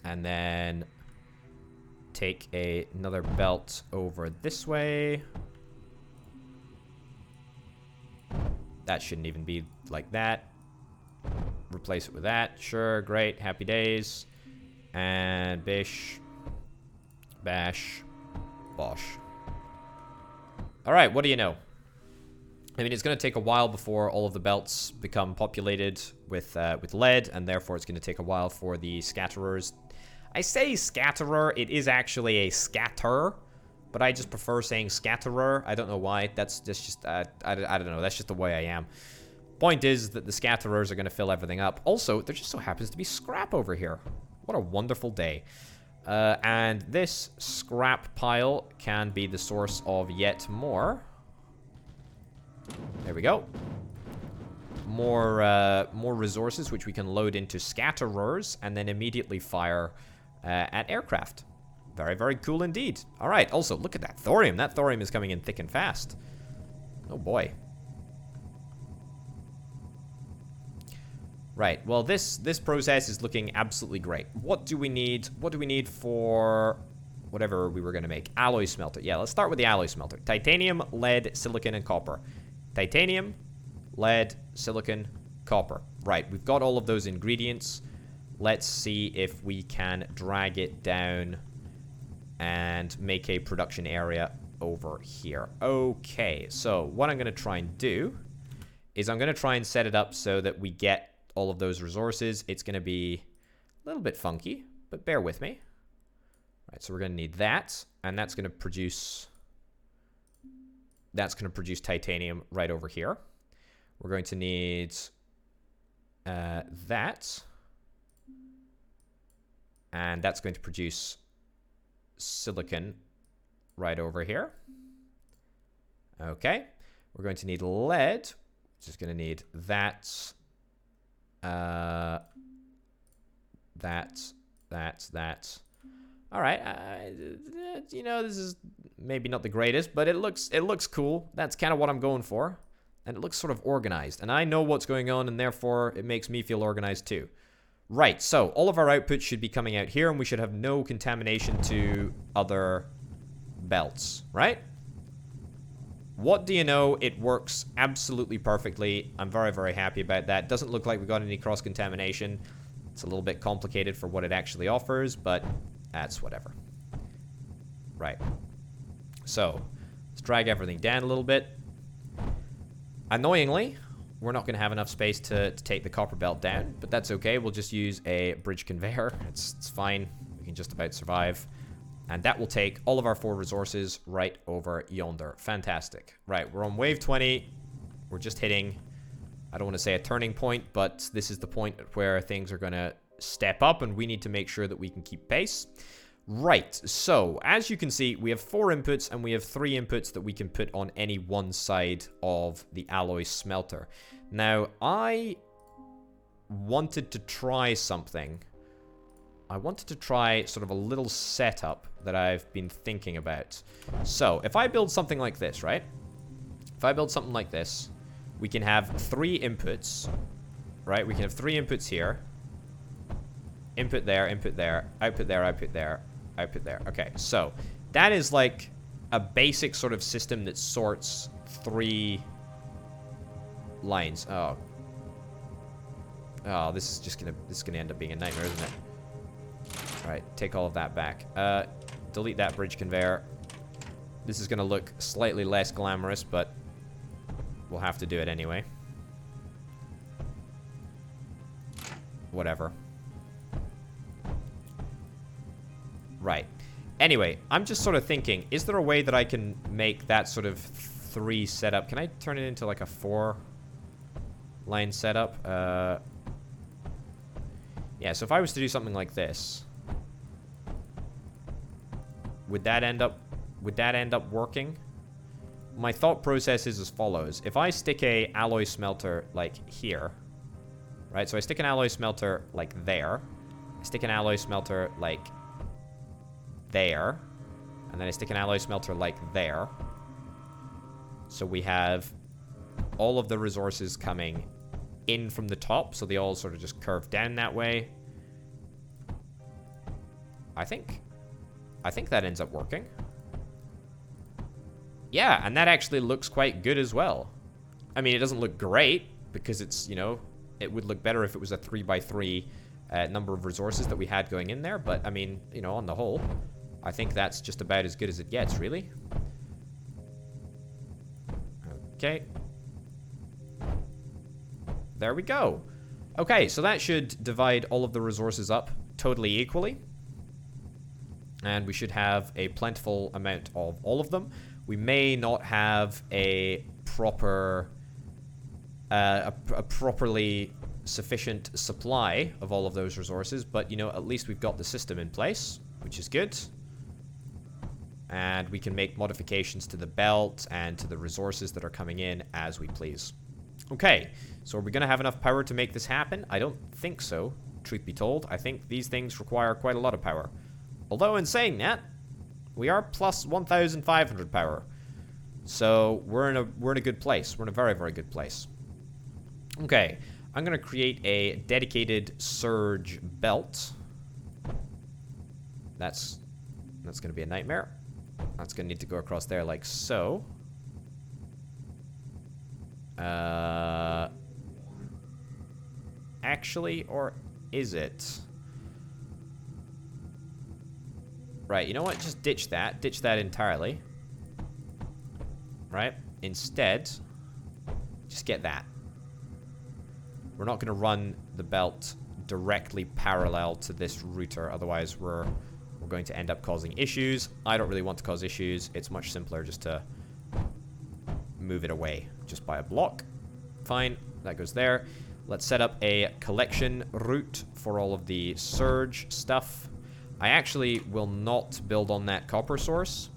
And then take another belt over this way. That shouldn't even be like that. Replace it with that. Sure, great, happy days. And bish, bash, bosh. Alright, what do you know? I mean, it's going to take a while before all of the belts become populated with lead, and therefore it's going to take a while for the scatterers. I say scatterer, it is actually a scatter, but I just prefer saying scatterer. I don't know why. That's just, I don't know. That's just the way I am. Point is that the scatterers are going to fill everything up. Also, there just so happens to be scrap over here. What a wonderful day. And this scrap pile can be the source of yet more. There we go. More resources, which we can load into scatterers and then immediately fire at aircraft. Very, very cool indeed. All right, also, look at that thorium. That thorium is coming in thick and fast. Oh, boy. Right, well, this process is looking absolutely great. What do we need? What do we need for whatever we were going to make? Alloy smelter. Yeah, let's start with the alloy smelter. Titanium, lead, silicon, and copper. Titanium, lead, silicon, copper. Right, we've got all of those ingredients. Let's see if we can drag it down and make a production area over here. Okay, so what I'm going to try and do is I'm going to try and set it up so that we get all of those resources. It's going to be a little bit funky, but bear with me. All right, so we're going to need that, and that's going to produce titanium right over here. We're going to need that, and that's going to produce silicon right over here. Okay, we're going to need lead, which is going to need that, that. All right, you know, this is maybe not the greatest, but it looks cool. That's kind of what I'm going for. And it looks sort of organized. And I know what's going on, and therefore it makes me feel organized too. Right, so all of our outputs should be coming out here, and we should have no contamination to other belts, right? What do you know? It works absolutely perfectly. I'm very, very happy about that. Doesn't look like we got any cross-contamination. It's a little bit complicated for what it actually offers, but that's whatever. Right. So, let's drag everything down a little bit. Annoyingly, we're not going to have enough space to take the copper belt down, but that's okay. We'll just use a bridge conveyor. It's fine. We can just about survive. And that will take all of our 4 resources right over yonder. Fantastic. Right, we're on wave 20. We're just hitting, I don't want to say a turning point, but this is the point where things are going to step up, and we need to make sure that we can keep pace. Right, so as you can see, we have 4 inputs, and we have 3 inputs that we can put on any one side of the alloy smelter. Now, I wanted to try something. I wanted to try sort of a little setup that I've been thinking about. So, if I build something like this, right? If I build something like this, we can have 3 inputs, right? We can have 3 inputs here. Input there, output there, output there, output there. Okay, so that is like a basic sort of system that sorts 3 lines. Oh, this is gonna end up being a nightmare, isn't it? All right, take all of that back. Delete that bridge conveyor. This is gonna look slightly less glamorous, but we'll have to do it anyway. Whatever. Right. Anyway, I'm just sort of thinking, is there a way that I can make that sort of 3 setup? Can I turn it into like a 4-line setup? Yeah, so if I was to do something like this, would that end up working? My thought process is as follows. If I stick a alloy smelter like here, right? So I stick an alloy smelter like there. I stick an alloy smelter like there, and then I stick an alloy smelter like there. So we have all of the resources coming in from the top, so they all sort of just curve down that way. I think that ends up working. Yeah, and that actually looks quite good as well. I mean, it doesn't look great because it's, you know, it would look better if it was a 3x3 number of resources that we had going in there, but I mean, you know, on the whole, I think that's just about as good as it gets, really. Okay. There we go. Okay, so that should divide all of the resources up totally equally. And we should have a plentiful amount of all of them. We may not have a proper, a properly sufficient supply of all of those resources, but, you know, at least we've got the system in place, which is good. And we can make modifications to the belt and to the resources that are coming in as we please. Okay, so are we going to have enough power to make this happen? I don't think so, truth be told. I think these things require quite a lot of power. Although, in saying that, we are plus 1,500 power. So, we're in a good place. We're in a very, very good place. Okay, I'm going to create a dedicated surge belt. That's going to be a nightmare. That's going to need to go across there like so. Actually, or is it? Right, you know what? Just ditch that. Ditch that entirely. Right? Instead, just get that. We're not going to run the belt directly parallel to this router, otherwise we're going to end up causing issues. I don't really want to cause issues. It's much simpler just to move it away just by a block. Fine, that goes there. Let's set up a collection route for all of the surge stuff. I actually will not build on that copper source,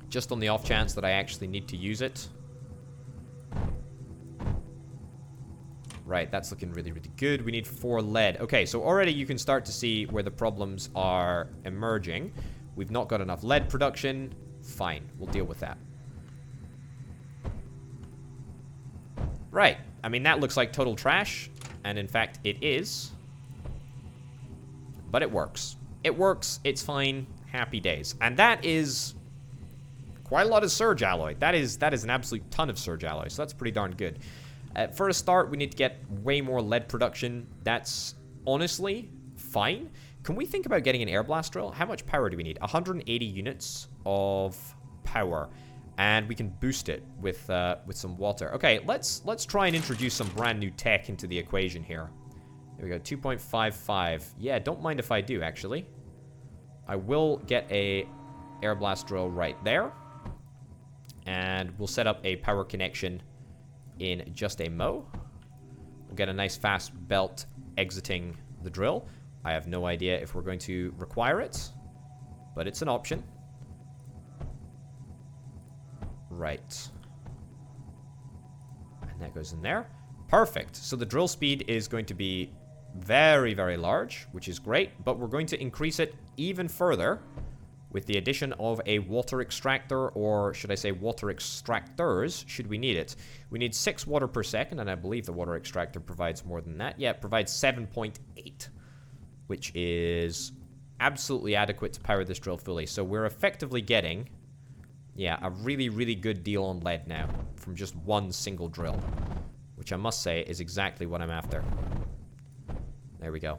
just on the off chance that I actually need to use it. Right, that's looking really, really good. We need 4 lead. Okay, so already you can start to see where the problems are emerging. We've not got enough lead production. Fine, we'll deal with that. Right. I mean, that looks like total trash. And in fact, it is. But it works. It works. It's fine. Happy days. And that is quite a lot of surge alloy. That is an absolute ton of surge alloy. So that's pretty darn good. For a start, we need to get way more lead production. That's honestly fine. Can we think about getting an air blast drill? How much power do we need? 180 units of power. And we can boost it with some water. Okay, let's try and introduce some brand new tech into the equation here. There we go, 2.55. Yeah, don't mind if I do, actually. I will get a air blast drill right there. And we'll set up a power connection in just a mo. We'll get a nice fast belt exiting the drill. I have no idea if we're going to require it, but it's an option. Right. And that goes in there. Perfect. So the drill speed is going to be very, very large, which is great, but we're going to increase it even further with the addition of a water extractor, or should I say water extractors, should we need it. We need 6 water per second, and I believe the water extractor provides more than that. Yeah, it provides 7.8, which is absolutely adequate to power this drill fully. So we're effectively getting, yeah, a really, really good deal on lead now from just one single drill, which I must say is exactly what I'm after. There we go.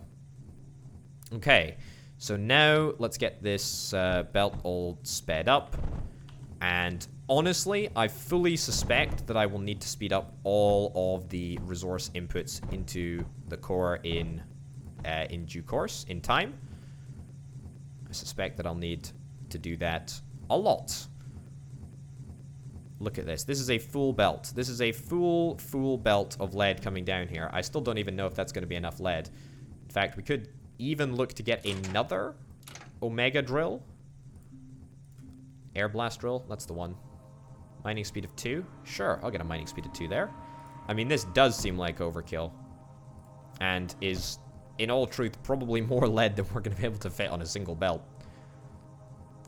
Okay, so now let's get this belt all sped up. And honestly, I fully suspect that I will need to speed up all of the resource inputs into the core in due course, in time. I suspect that I'll need to do that a lot. Look at this. This is a full belt. This is a full belt of lead coming down here. I still don't even know if that's going to be enough lead. In fact, we could even look to get another Omega drill. Air blast drill. That's the one. Mining speed of 2. Sure, I'll get a mining speed of 2 there. I mean, this does seem like overkill. And is, in all truth, probably more lead than we're going to be able to fit on a single belt.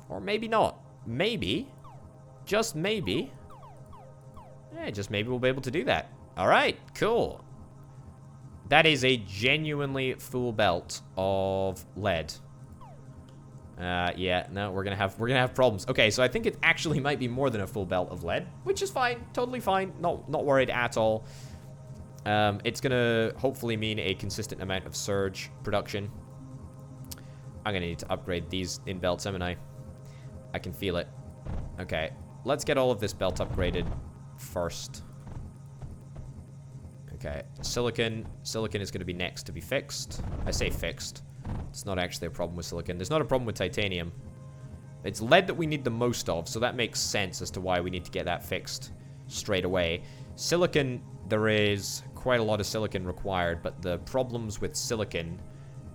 Or maybe not. Maybe. Just maybe. Yeah, just maybe we'll be able to do that. Alright, cool. That is a genuinely full belt of lead. Yeah, no, we're gonna have problems. Okay, so I think it actually might be more than a full belt of lead, which is fine, totally fine. Not worried at all. It's gonna hopefully mean a consistent amount of surge production. I'm gonna need to upgrade these in belts, haven't I? I can feel it. Okay, let's get all of this belt upgraded first. Okay, silicon is going to be next to be fixed. I say fixed. It's not actually a problem with silicon. There's not a problem with titanium. It's lead that we need the most of, so that makes sense as to why we need to get that fixed straight away. Silicon, there is quite a lot of silicon required, but the problems with silicon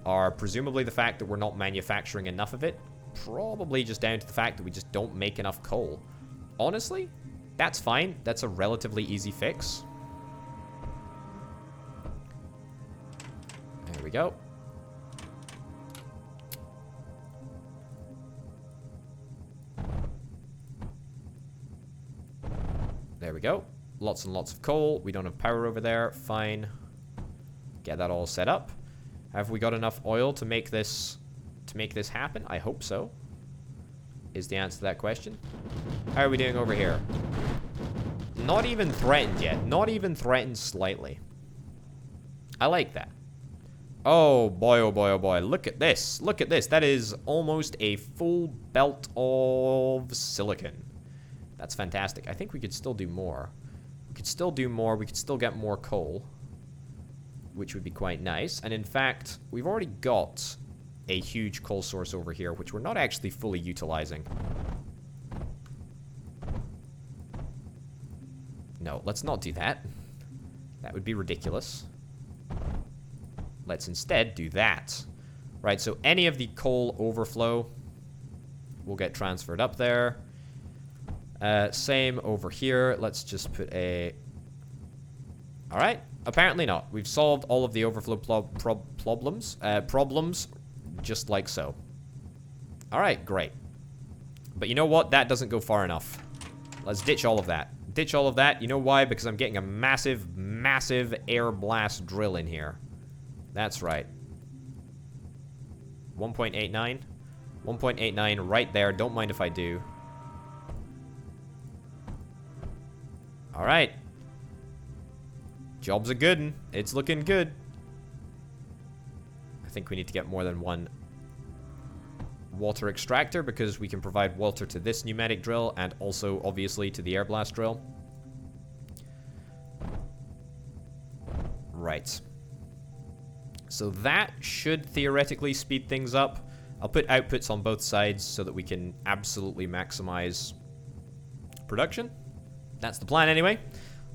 are presumably the fact that we're not manufacturing enough of it. Probably just down to the fact that we just don't make enough coal. Honestly, that's fine. That's a relatively easy fix. There we go. There we go. Lots and lots of coal. We don't have power over there. Fine. Get that all set up. Have we got enough oil to make this happen? I hope so. Is the answer to that question. How are we doing over here? Not even threatened yet. Not even threatened slightly. I like that. Oh boy, oh boy, oh boy. Look at this. Look at this. That is almost a full belt of silicon. That's fantastic. I think we could still do more. We could still do more. We could still get more coal, which would be quite nice. And in fact, we've already got a huge coal source over here, which we're not actually fully utilizing. No, let's not do that. That would be ridiculous. Let's instead do that. Right, so any of the coal overflow will get transferred up there. Same over here. Let's just put a... Alright, apparently not. We've solved all of the overflow problems just like so. Alright, great. But you know what? That doesn't go far enough. Let's ditch all of that. Ditch all of that. You know why? Because I'm getting a massive, massive air blast drill in here. That's right. 1.89. 1.89 right there. Don't mind if I do. Alright. Job's a good one. It's looking good. I think we need to get more than one water extractor because we can provide water to this pneumatic drill and also, obviously, to the air blast drill. Right. So that should theoretically speed things up. I'll put outputs on both sides so that we can absolutely maximize production. That's the plan anyway.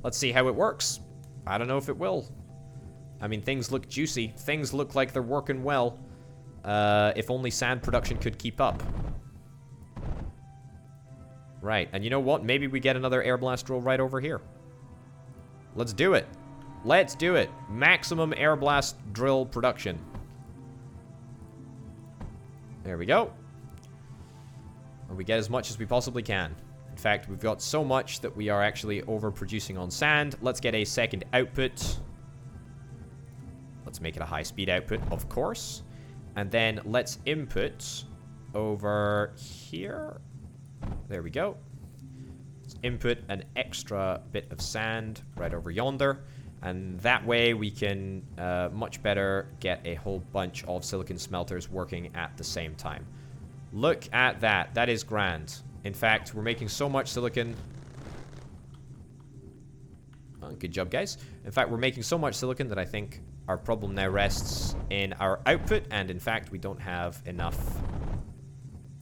Let's see how it works. I don't know if it will. I mean, things look juicy. Things look like they're working well. If only sand production could keep up. Right, and you know what? Maybe we get another air blast drill right over here. Let's do it. Let's do it. Maximum air blast drill production. There we go. And we get as much as we possibly can. In fact, we've got so much that we are actually overproducing on sand. Let's get a second output. Let's make it a high-speed output, of course. And then let's input over here. There we go. Let's input an extra bit of sand right over yonder. And that way we can much better get a whole bunch of silicon smelters working at the same time. Look at that. That is grand. In fact, we're making so much silicon. Oh, good job, guys. In fact, we're making so much silicon that I think our problem now rests in our output. And in fact, we don't have enough.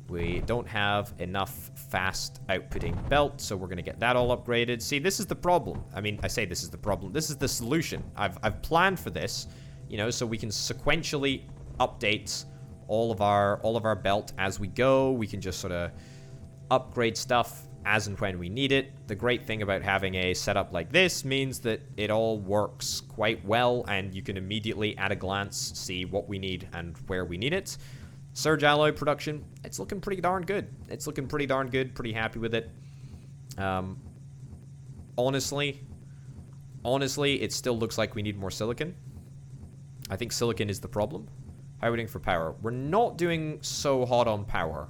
We don't have enough fast outputting belt, so we're going to get that all upgraded. See, this is the problem. I mean, I say this is the problem. This is the solution. I've planned for this, you know, so we can sequentially update all of our belt as we go. We can just sort of upgrade stuff as and when we need it. The great thing about having a setup like this means that it all works quite well, and you can immediately, at a glance, see what we need and where we need it. Surge alloy production, it's looking pretty darn good. It's looking pretty darn good, pretty happy with it. Honestly, it still looks like we need more silicon. I think silicon is the problem. How are we doing for power? We're not doing so hot on power.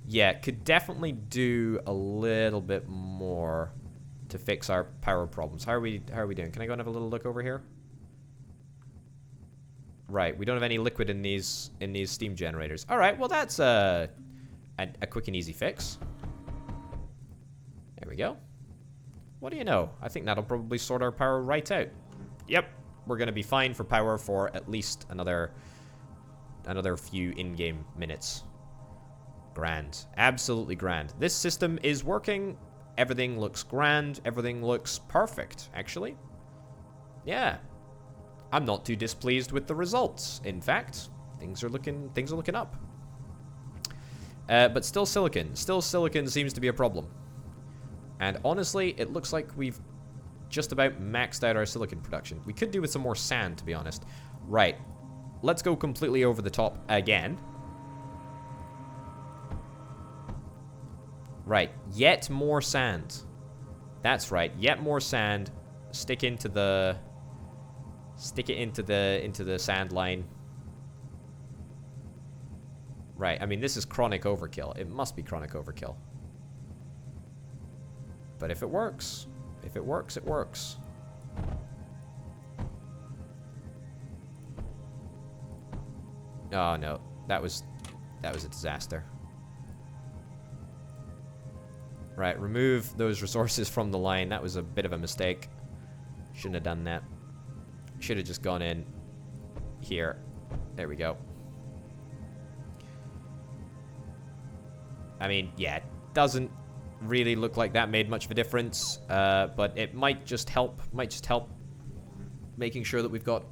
Yeah, could definitely do a little bit more to fix our power problems. How are we doing? Can I go and have a little look over here? Right, we don't have any liquid in these steam generators. All right, well that's a quick and easy fix. There we go. What do you know? I think that'll probably sort our power right out. Yep, we're gonna be fine for power for at least another few in-game minutes. Grand, absolutely grand. This system is working. Everything looks grand. Everything looks perfect, actually. Yeah. I'm not too displeased with the results. In fact, things are looking up. But still silicon. Still silicon seems to be a problem. And honestly, it looks like we've just about maxed out our silicon production. We could do with some more sand, to be honest. Right. Let's go completely over the top again. Right. Yet more sand. That's right. Yet more sand. Stick it into the sand line. Right, I mean, this is chronic overkill. It must be chronic overkill. But if it works, it works. Oh no, that was a disaster. Right, remove those resources from the line. That was a bit of a mistake. Shouldn't have done that. Should have just gone in here. There we go. I mean, yeah, it doesn't really look like that made much of a difference, but it might just help. Making sure that we've got,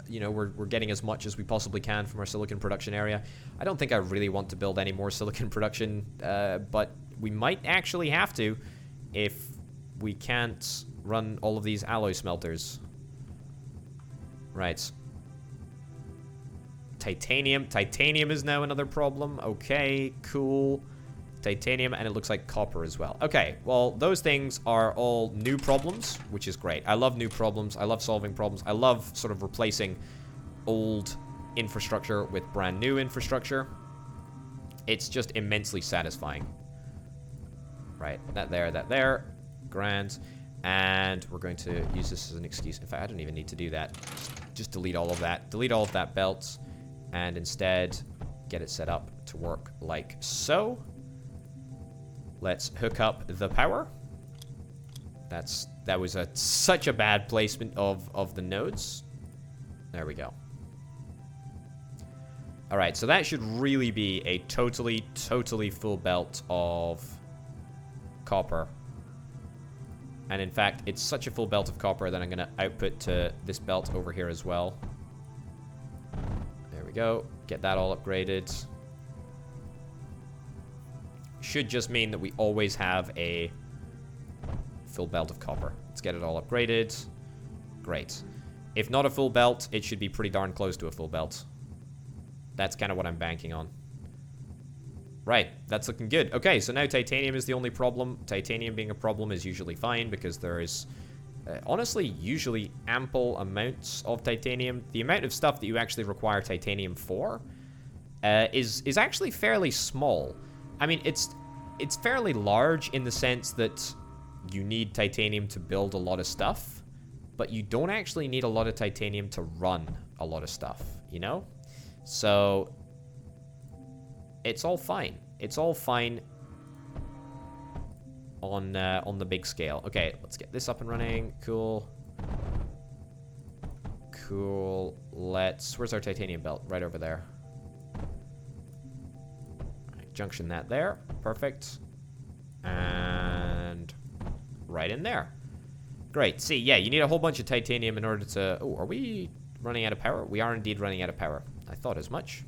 you know, we're getting as much as we possibly can from our silicon production area. I don't think I really want to build any more silicon production, but we might actually have to if we can't run all of these alloy smelters. Right. Titanium. Titanium is now another problem. Okay, cool. titanium, and it looks like copper as well. Okay, well, those things are all new problems, which is great. I love new problems. I love solving problems. I love sort of replacing old infrastructure with brand new infrastructure. It's just immensely satisfying. Right, that there. Grand. And we're going to use this as an excuse. In fact, I don't even need to do that. Just delete all of that. Delete all of that belt. And instead, get it set up to work like so. Let's hook up the power. That was such a bad placement of the nodes. There we go. Alright, so that should really be a totally full belt of copper. And in fact, it's such a full belt of copper that I'm going to output to this belt over here as well. There we go. Get that all upgraded. Should just mean that we always have a full belt of copper. Let's get it all upgraded. Great. If not a full belt, it should be pretty darn close to a full belt. That's kind of what I'm banking on. Right, that's looking good. Okay, so now titanium is the only problem. Titanium being a problem is usually fine because there is, honestly, usually ample amounts of titanium. The amount of stuff that you actually require titanium for is actually fairly small. I mean, it's fairly large in the sense that you need titanium to build a lot of stuff, but you don't actually need a lot of titanium to run a lot of stuff, you know? So it's all fine. It's all fine on the big scale. Okay, let's get this up and running. Cool. Cool. Where's our titanium belt? Right over there. Right, junction that there. Perfect. And right in there. Great. See, yeah, you need a whole bunch of titanium in order to... Oh, are we running out of power? We are indeed running out of power. I thought as much.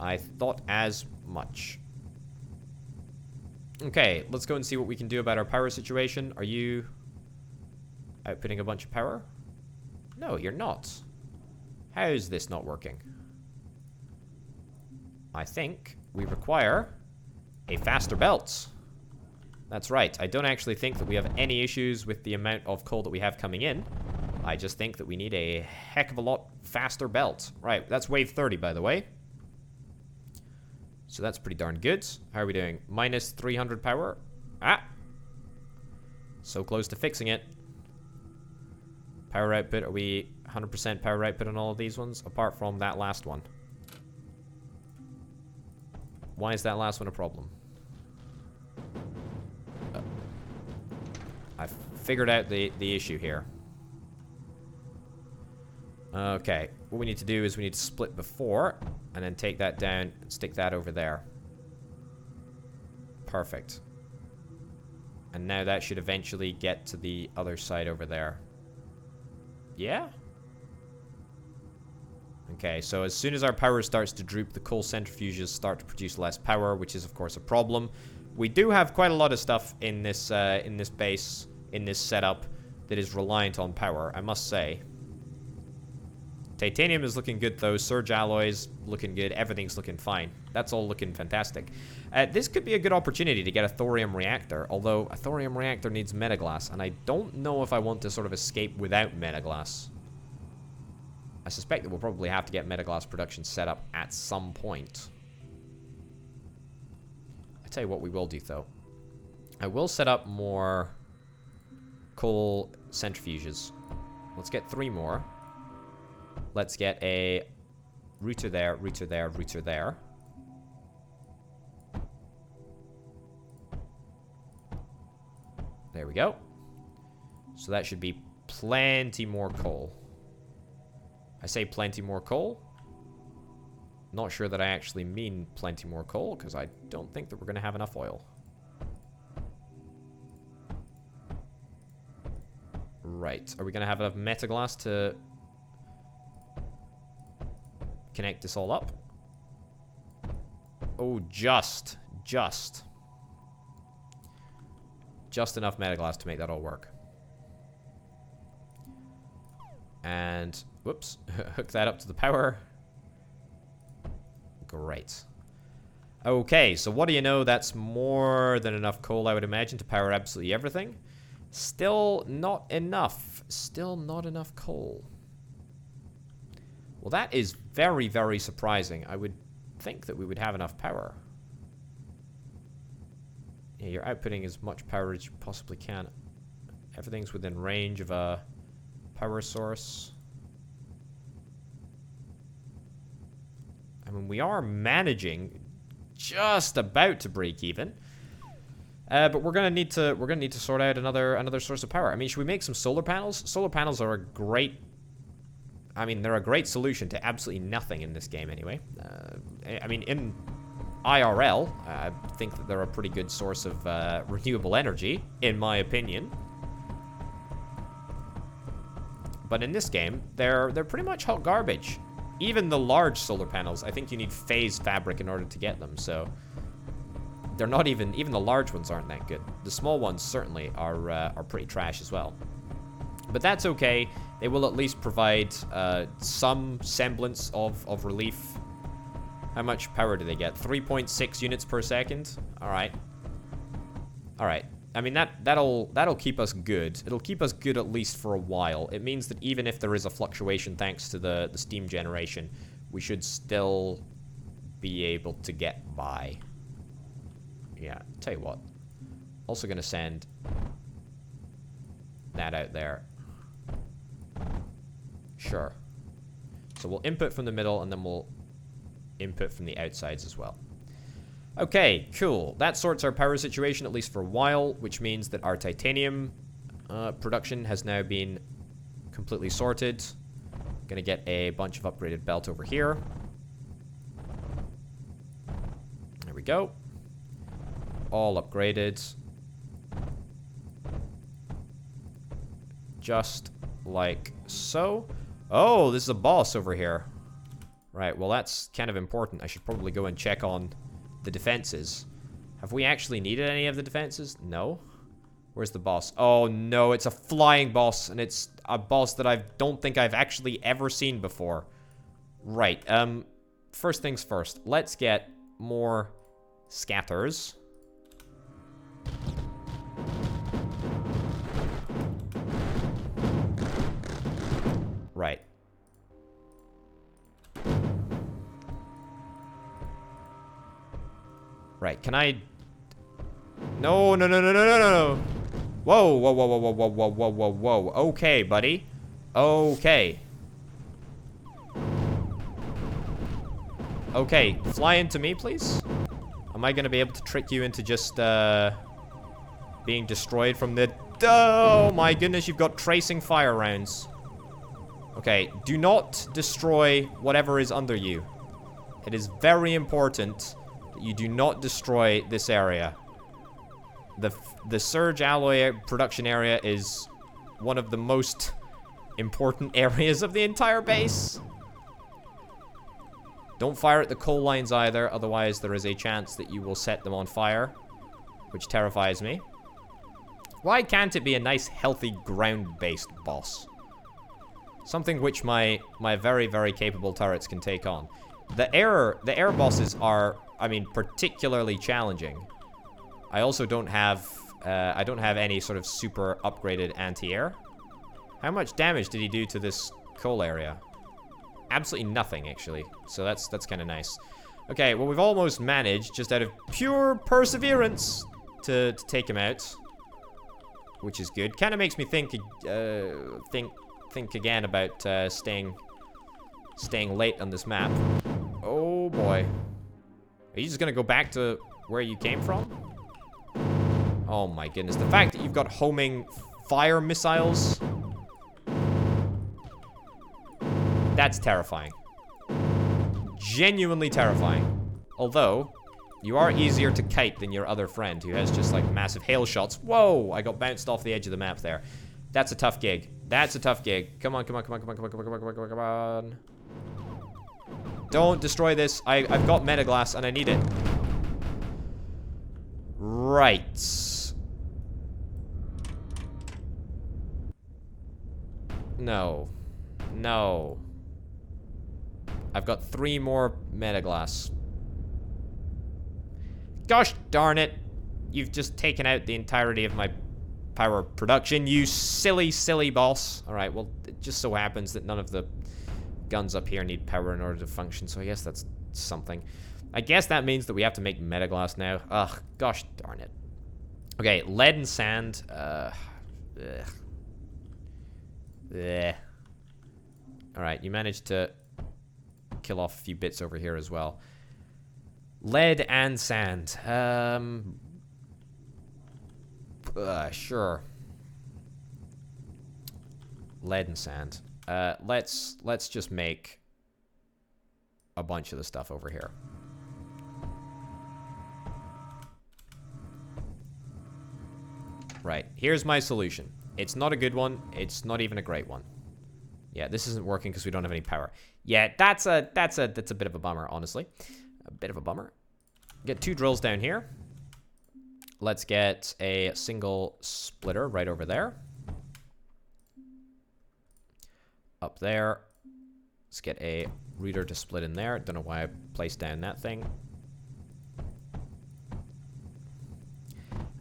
I thought as much. Okay, let's go and see what we can do about our power situation. Are you outputting a bunch of power? No, you're not. How is this not working? I think we require a faster belt. That's right. I don't actually think that we have any issues with the amount of coal that we have coming in. I just think that we need a heck of a lot faster belt. Right, that's wave 30, by the way. So that's pretty darn good. How are we doing? Minus 300 power. Ah! So close to fixing it. Power output, are we 100% power output on all of these ones? Apart from that last one. Why is that last one a problem? I've figured out the issue here. Okay, what we need to do is we need to split before, and then take that down and stick that over there. Perfect. And now that should eventually get to the other side over there. Yeah? Okay, so as soon as our power starts to droop, the coal centrifuges start to produce less power, which is of course a problem. We do have quite a lot of stuff in this base, in this setup, that is reliant on power, I must say. Titanium is looking good though, surge alloys looking good, everything's looking fine. That's all looking fantastic. This could be a good opportunity to get a thorium reactor, although a thorium reactor needs metaglass, and I don't know if I want to sort of escape without metaglass. I suspect that we'll probably have to get metaglass production set up at some point. I tell you what we will do though. I will set up more coal centrifuges. Let's get 3 more. Let's get a router there, router there, router there. There we go. So that should be plenty more coal. I say plenty more coal. Not sure that I actually mean plenty more coal, because I don't think that we're going to have enough oil. Right. Are we going to have enough metaglass to connect this all up? Oh, just enough metaglass to make that all work. And, whoops, hook that up to the power. Great. Okay, so what do you know? That's more than enough coal, I would imagine, to power absolutely everything. Still not enough. Still not enough coal. Well, that is very, very surprising. I would think that we would have enough power. Yeah, you're outputting as much power as you possibly can. Everything's within range of a power source. I mean, we are managing just about to break even. But we're gonna need to sort out another source of power. I mean, should we make some solar panels? Solar panels are a great, I mean, they're a great solution to absolutely nothing in this game anyway. I mean, in IRL, I think that they're a pretty good source of renewable energy, in my opinion. But in this game, they're pretty much hot garbage. Even the large solar panels, I think you need phase fabric in order to get them, so they're not even the large ones aren't that good. The small ones certainly are pretty trash as well. But that's okay. They will at least provide some semblance of relief. How much power do they get? 3.6 units per second. All right. All right. I mean, that'll keep us good. It'll keep us good at least for a while. It means that even if there is a fluctuation thanks to the steam generation, we should still be able to get by. Yeah, tell you what. Also gonna send that out there. Sure. So we'll input from the middle, and then we'll input from the outsides as well. Okay, cool. That sorts our power situation, at least for a while, which means that our titanium production has now been completely sorted. Gonna get a bunch of upgraded belt over here. There we go. All upgraded. Just like so. Oh, this is a boss over here. Right, well that's kind of important. I should probably go and check on the defenses. Have we actually needed any of the defenses? No. Where's the boss? Oh no, it's a flying boss, and it's a boss that I don't think I've actually ever seen before. Right, first things first. Let's get more scatters. Right. Right, can I... No, no, no, no, no, no, no. Whoa, whoa, whoa, whoa, whoa, whoa, whoa, whoa, whoa, whoa. Okay, buddy. Okay. Okay, fly into me, please. Am I gonna be able to trick you into just, being destroyed from the... Oh my goodness, you've got tracing fire rounds. Okay, do not destroy whatever is under you. It is very important that you do not destroy this area. The surge alloy production area is one of the most important areas of the entire base. Don't fire at the coal lines either, otherwise there is a chance that you will set them on fire, which terrifies me. Why can't it be a nice, healthy, ground-based boss? Something which my very, very capable turrets can take on. The air bosses are, I mean, particularly challenging. I also don't have, I don't have any sort of super upgraded anti-air. How much damage did he do to this coal area? Absolutely nothing, actually. So that's kind of nice. Okay, well, we've almost managed, just out of pure perseverance, to take him out, which is good. Kind of makes me think again about staying late on this map. Oh boy, are you just gonna go back to where you came from? Oh my goodness, the fact that you've got homing fire missiles. That's terrifying. Genuinely terrifying. Although, you are easier to kite than your other friend who has just like massive hail shots. Whoa, I got bounced off the edge of the map there. That's a tough gig. That's a tough gig. Come on, come on, come on, come on, come on, come on, come on, come on, come on. Don't destroy this. I've got metaglass and I need it. Right. No. No. I've got 3 more metaglass. Gosh darn it. You've just taken out the entirety of my power production, you silly, silly boss. Alright, well, it just so happens that none of the guns up here need power in order to function, so I guess that's something. I guess that means that we have to make metaglass now. Ugh, gosh darn it. Okay, lead and sand. Alright, you managed to kill off a few bits over here as well. Lead and sand. Sure. Lead and sand. Let's just make a bunch of the stuff over here. Right, here's my solution. It's not a good one. It's not even a great one. Yeah, this isn't working because we don't have any power. Yeah, that's a bit of a bummer, honestly. A bit of a bummer. Get 2 drills down here. Let's get a single splitter right over there. Up there. Let's get a reader to split in there. Don't know why I placed down that thing.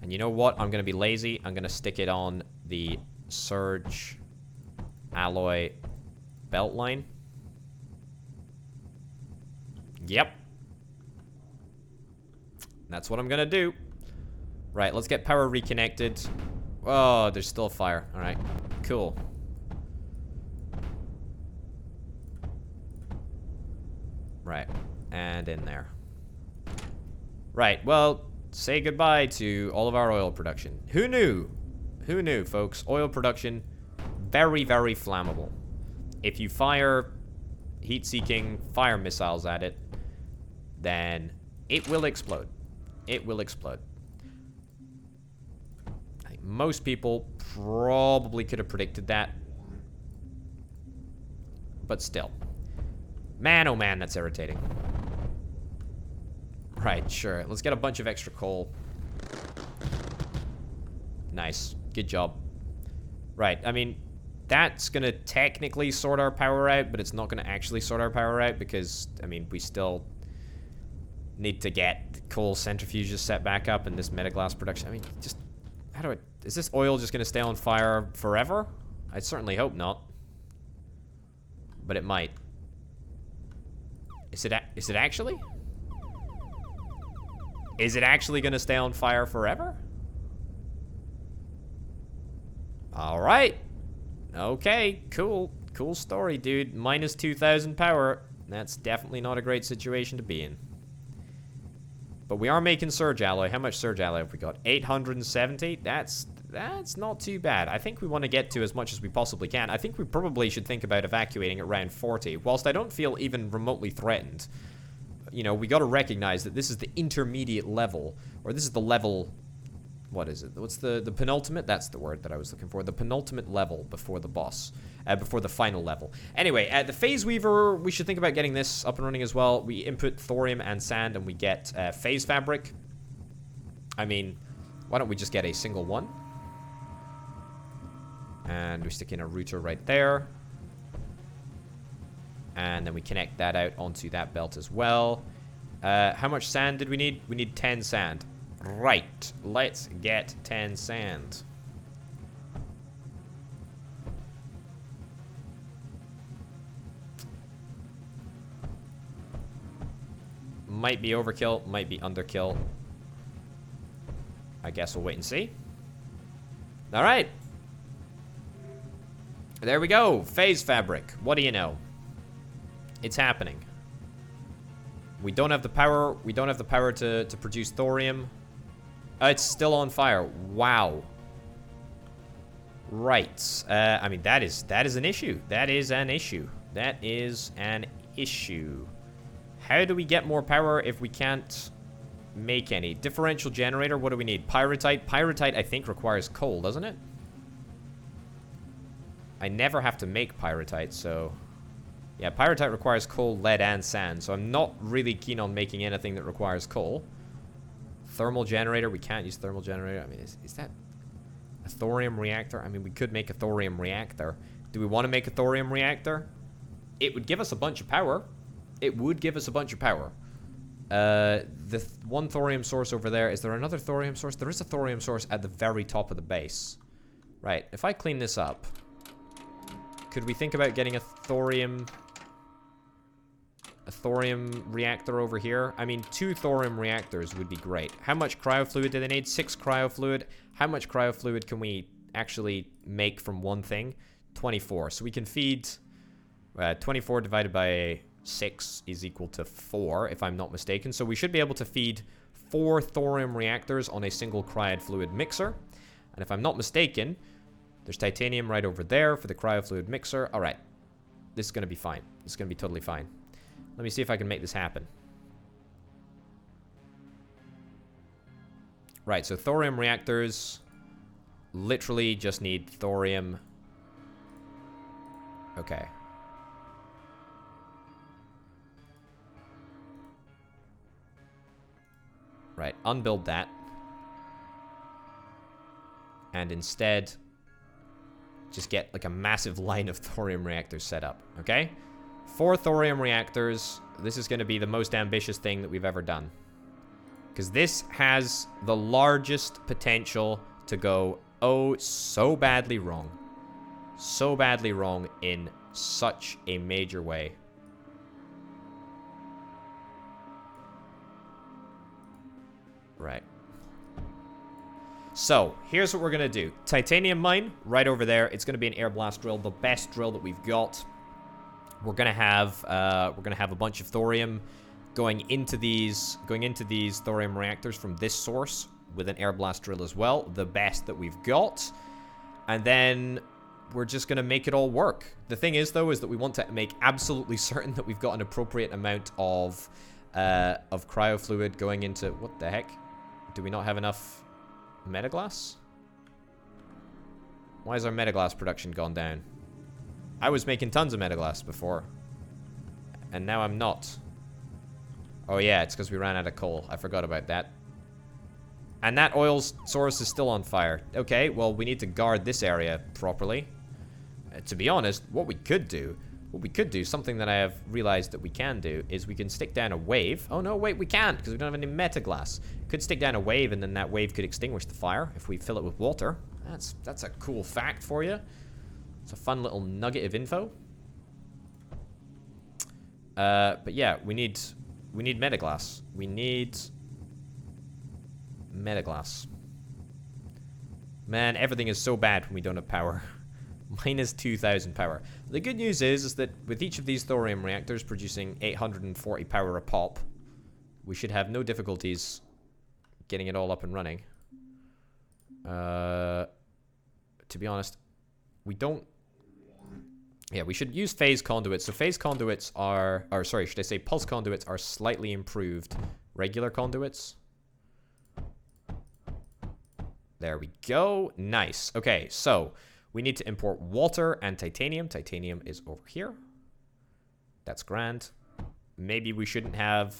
And you know what? I'm going to be lazy. I'm going to stick it on the surge alloy belt line. Yep. That's what I'm going to do. Right, let's get power reconnected. Oh, there's still a fire. All right, cool. Right, and in there. Right, well, say goodbye to all of our oil production. Who knew? Who knew, folks? Oil production, very, very flammable. If you fire heat-seeking fire missiles at it, then it will explode. It will explode. I think most people probably could have predicted that. But still. Man, oh man, that's irritating. Right, sure. Let's get a bunch of extra coal. Nice. Good job. Right, I mean, that's gonna technically sort our power out, but it's not gonna actually sort our power out because, I mean, we still need to get coal centrifuges set back up and this metaglass production. I mean, just, how do I, is this oil just gonna stay on fire forever? I certainly hope not. But it might. Is it actually? Is it actually gonna stay on fire forever? Alright. Okay, cool. Cool story, dude. Minus 2,000 power. That's definitely not a great situation to be in. But we are making surge alloy. How much surge alloy have we got? 870? That's not too bad. I think we want to get to as much as we possibly can. I think we probably should think about evacuating at round 40. Whilst I don't feel even remotely threatened, you know, we got to recognize that this is the intermediate level, or this is the level, what is it? What's the penultimate? That's the word that I was looking for. The penultimate level before the boss, before the final level. Anyway, at the phase weaver, we should think about getting this up and running as well. We input thorium and sand and we get phase fabric. I mean, why don't we just get a single one? And we stick in a router right there. And then we connect that out onto that belt as well. How much sand did we need? We need 10 sand. Right. Let's get 10 sand. Might be overkill, might be underkill. I guess we'll wait and see. Alright. There we go. Phase fabric. What do you know? It's happening. We don't have the power. We don't have the power to produce thorium. It's still on fire. Wow. Right. I mean, that is an issue. That is an issue. That is an issue. How do we get more power if we can't make any? Differential generator. What do we need? Pyrite. Pyrite, I think, requires coal, doesn't it? I never have to make pyrite, so... Yeah, pyrite requires coal, lead, and sand, so I'm not really keen on making anything that requires coal. Thermal generator. We can't use thermal generator. I mean, is that a thorium reactor? I mean, we could make a thorium reactor. Do we want to make a thorium reactor? It would give us a bunch of power. It would give us a bunch of power. one thorium source over there. Is there another thorium source? There is a thorium source at the very top of the base. Right, if I clean this up, could we think about getting a thorium reactor over here? I mean, 2 thorium reactors would be great. How much cryo fluid do they need? 6 cryo fluid. How much cryo fluid can we actually make from one thing? 24. So we can feed 24 divided by 6 is equal to 4, if I'm not mistaken. So we should be able to feed 4 thorium reactors on a single cryo fluid mixer. And if I'm not mistaken, there's titanium right over there for the cryo fluid mixer. All right. This is going to be fine. This is going to be totally fine. Let me see if I can make this happen. Right, so thorium reactors literally just need thorium. Okay. Right, unbuild that. And instead, just get like a massive line of thorium reactors set up, okay? 4 thorium reactors. This is going to be the most ambitious thing that we've ever done. Because this has the largest potential to go, oh, so badly wrong. So badly wrong in such a major way. Right. So, here's what we're going to do. Titanium mine, right over there. It's going to be an air blast drill, the best drill that we've got. We're going to have a bunch of thorium going into these thorium reactors from this source with an air blast drill as well, the best that we've got. And then we're just going to make it all work. The thing is, though, is that we want to make absolutely certain that we've got an appropriate amount of cryo fluid going into... What the heck? Do we not have enough metaglass? Why has our metaglass production gone down? I was making tons of metaglass before. And now I'm not. Oh yeah, it's because we ran out of coal. I forgot about that. And that oil source is still on fire. Okay, well, we need to guard this area properly. To be honest, what we could do, something that I have realized that we can do, is we can stick down a wave. Oh no, wait, we can't, because we don't have any metaglass. Could stick down a wave, and then that wave could extinguish the fire if we fill it with water. That's a cool fact for you. It's a fun little nugget of info. But yeah, we need metaglass. We need metaglass. Man, everything is so bad when we don't have power. Minus 2,000 power. The good news is that with each of these thorium reactors producing 840 power a pop, we should have no difficulties getting it all up and running. To be honest, we don't... Yeah, we should use phase conduits. So phase conduits are... Or sorry, should I say pulse conduits are slightly improved regular conduits. There we go. Nice. Okay, so... we need to import water and titanium. Titanium is over here. That's grand. Maybe we shouldn't have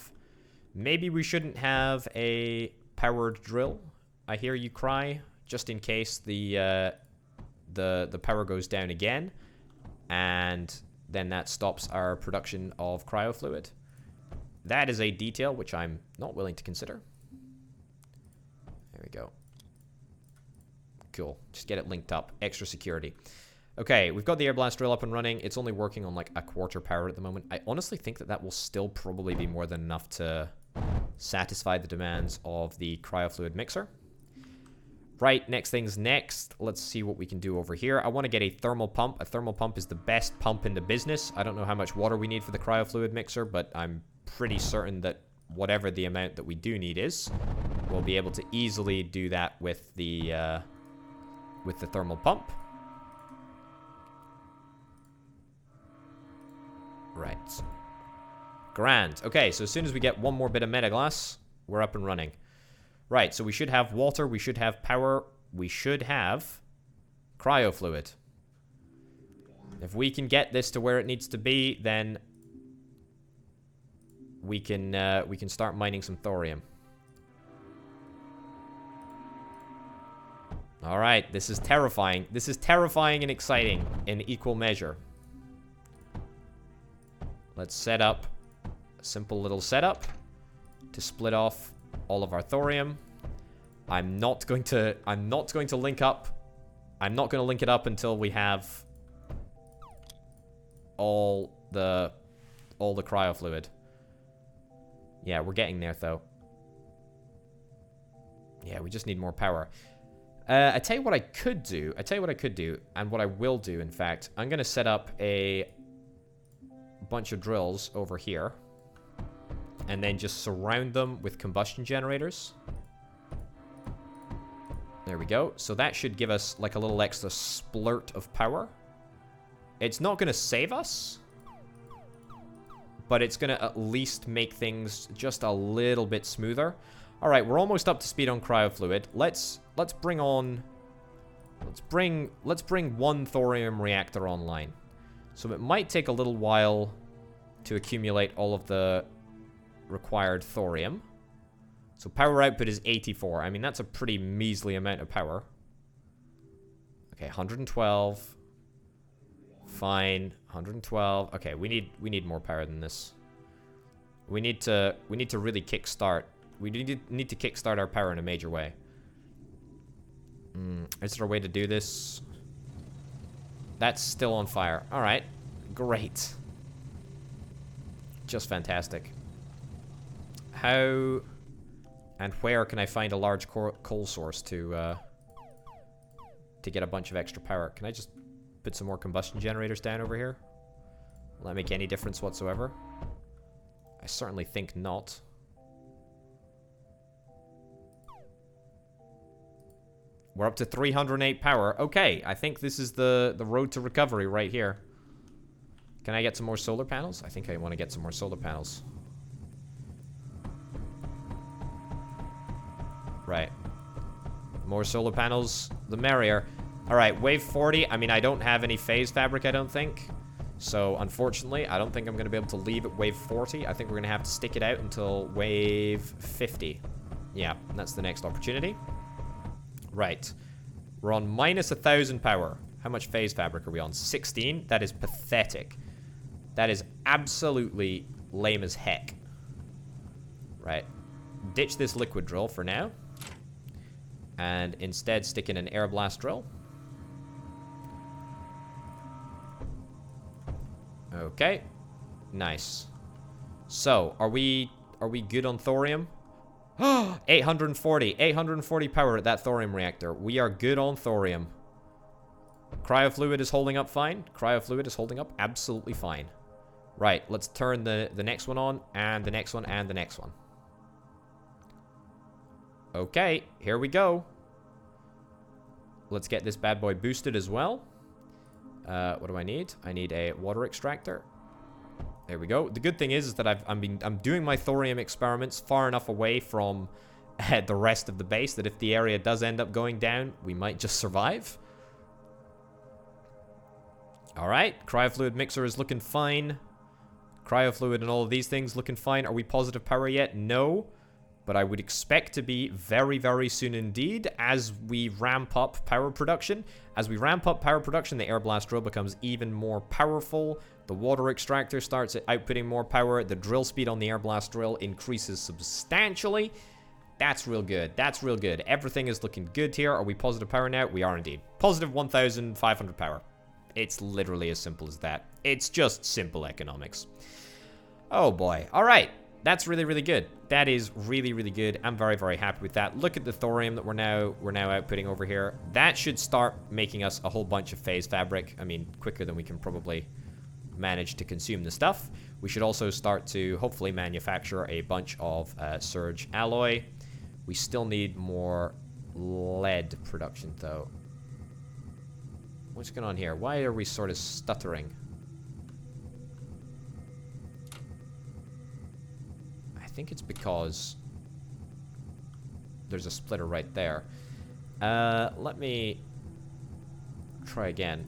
a powered drill. I hear you cry, just in case the power goes down again, and then that stops our production of cryo fluid. That is a detail which I'm not willing to consider. There we go. Cool. Just get it linked up. Extra security. Okay, we've got the air blast drill up and running. It's only working on like a quarter power at the moment. I honestly think that that will still probably be more than enough to satisfy the demands of the cryo fluid mixer. Right, next thing's next. Let's see what we can do over here. I want to get a thermal pump. A thermal pump is the best pump in the business. I don't know how much water we need for the cryo fluid mixer, but I'm pretty certain that whatever the amount that we do need is, we'll be able to easily do that with the thermal pump. Right. Grand. Okay, so as soon as we get one more bit of metaglass, we're up and running. Right, so we should have water, we should have power, we should have cryo fluid. If we can get this to where it needs to be, then we can start mining some thorium. Alright, this is terrifying. This is terrifying and exciting in equal measure. Let's set up a simple little setup. to split off all of our thorium. I'm not going to link up. I'm not going to link it up until we have all the cryo fluid. Yeah, we're getting there though. Yeah, we just need more power. I tell you what I could do. And what I will do, in fact. I'm going to set up a bunch of drills over here. And then just surround them with combustion generators. There we go. So that should give us like a little extra splurt of power. It's not going to save us. But it's going to at least make things just a little bit smoother. Alright, we're almost up to speed on cryo fluid. Let's bring one thorium reactor online. So it might take a little while to accumulate all of the required thorium. So power output is 84. I mean, that's a pretty measly amount of power. Okay, 112. Fine, 112. Okay, we need more power than this. We need to really kickstart. We need to kickstart our power in a major way. Is there a way to do this? That's still on fire. All right, great. Just fantastic. How and where can I find a large coal source to get a bunch of extra power? Can I just put some more combustion generators down over here? Will that make any difference whatsoever? I certainly think not. We're up to 308 power. Okay, I think this is the road to recovery right here. Can I get some more solar panels? I think I want to get some more solar panels. Right. More solar panels, the merrier. Alright, wave 40. I mean, I don't have any phase fabric, I don't think. So, unfortunately, I don't think I'm going to be able to leave at wave 40. I think we're going to have to stick it out until wave 50. Yeah, that's the next opportunity. Right. We're on minus 1,000 power. How much phase fabric are we on? 16? That is pathetic. That is absolutely lame as heck. Right. Ditch this liquid drill for now. And instead stick in an air blast drill. Okay. Nice. So, are we good on thorium? 840 power at that thorium reactor. We are good on thorium. Cryo fluid is holding up fine. Cryo fluid is holding up absolutely fine. Right, let's turn the next one on, and the next one, and the next one. Okay, here we go. Let's get this bad boy boosted as well. What do I need? I need a water extractor. There we go. The good thing is that I'm doing my thorium experiments far enough away from the rest of the base that if the area does end up going down, we might just survive. Alright, cryofluid mixer is looking fine. Cryofluid and all of these things looking fine. Are we positive power yet? No. But I would expect to be very, very soon indeed as we ramp up power production. As we ramp up power production, the air blast drill becomes even more powerful. The water extractor starts outputting more power. The drill speed on the air blast drill increases substantially. That's real good. That's real good. Everything is looking good here. Are we positive power now? We are indeed. Positive 1,500 power. It's literally as simple as that. It's just simple economics. Oh boy. All right. That's really, really good. That is really, really good. I'm very, very happy with that. Look at the thorium that we're now outputting over here. That should start making us a whole bunch of phase fabric. I mean, quicker than we can probably manage to consume the stuff. We should also start to hopefully manufacture a bunch of surge alloy. We still need more lead production, though. What's going on here? Why are we sort of stuttering? I think it's because there's a splitter right there. Let me try again.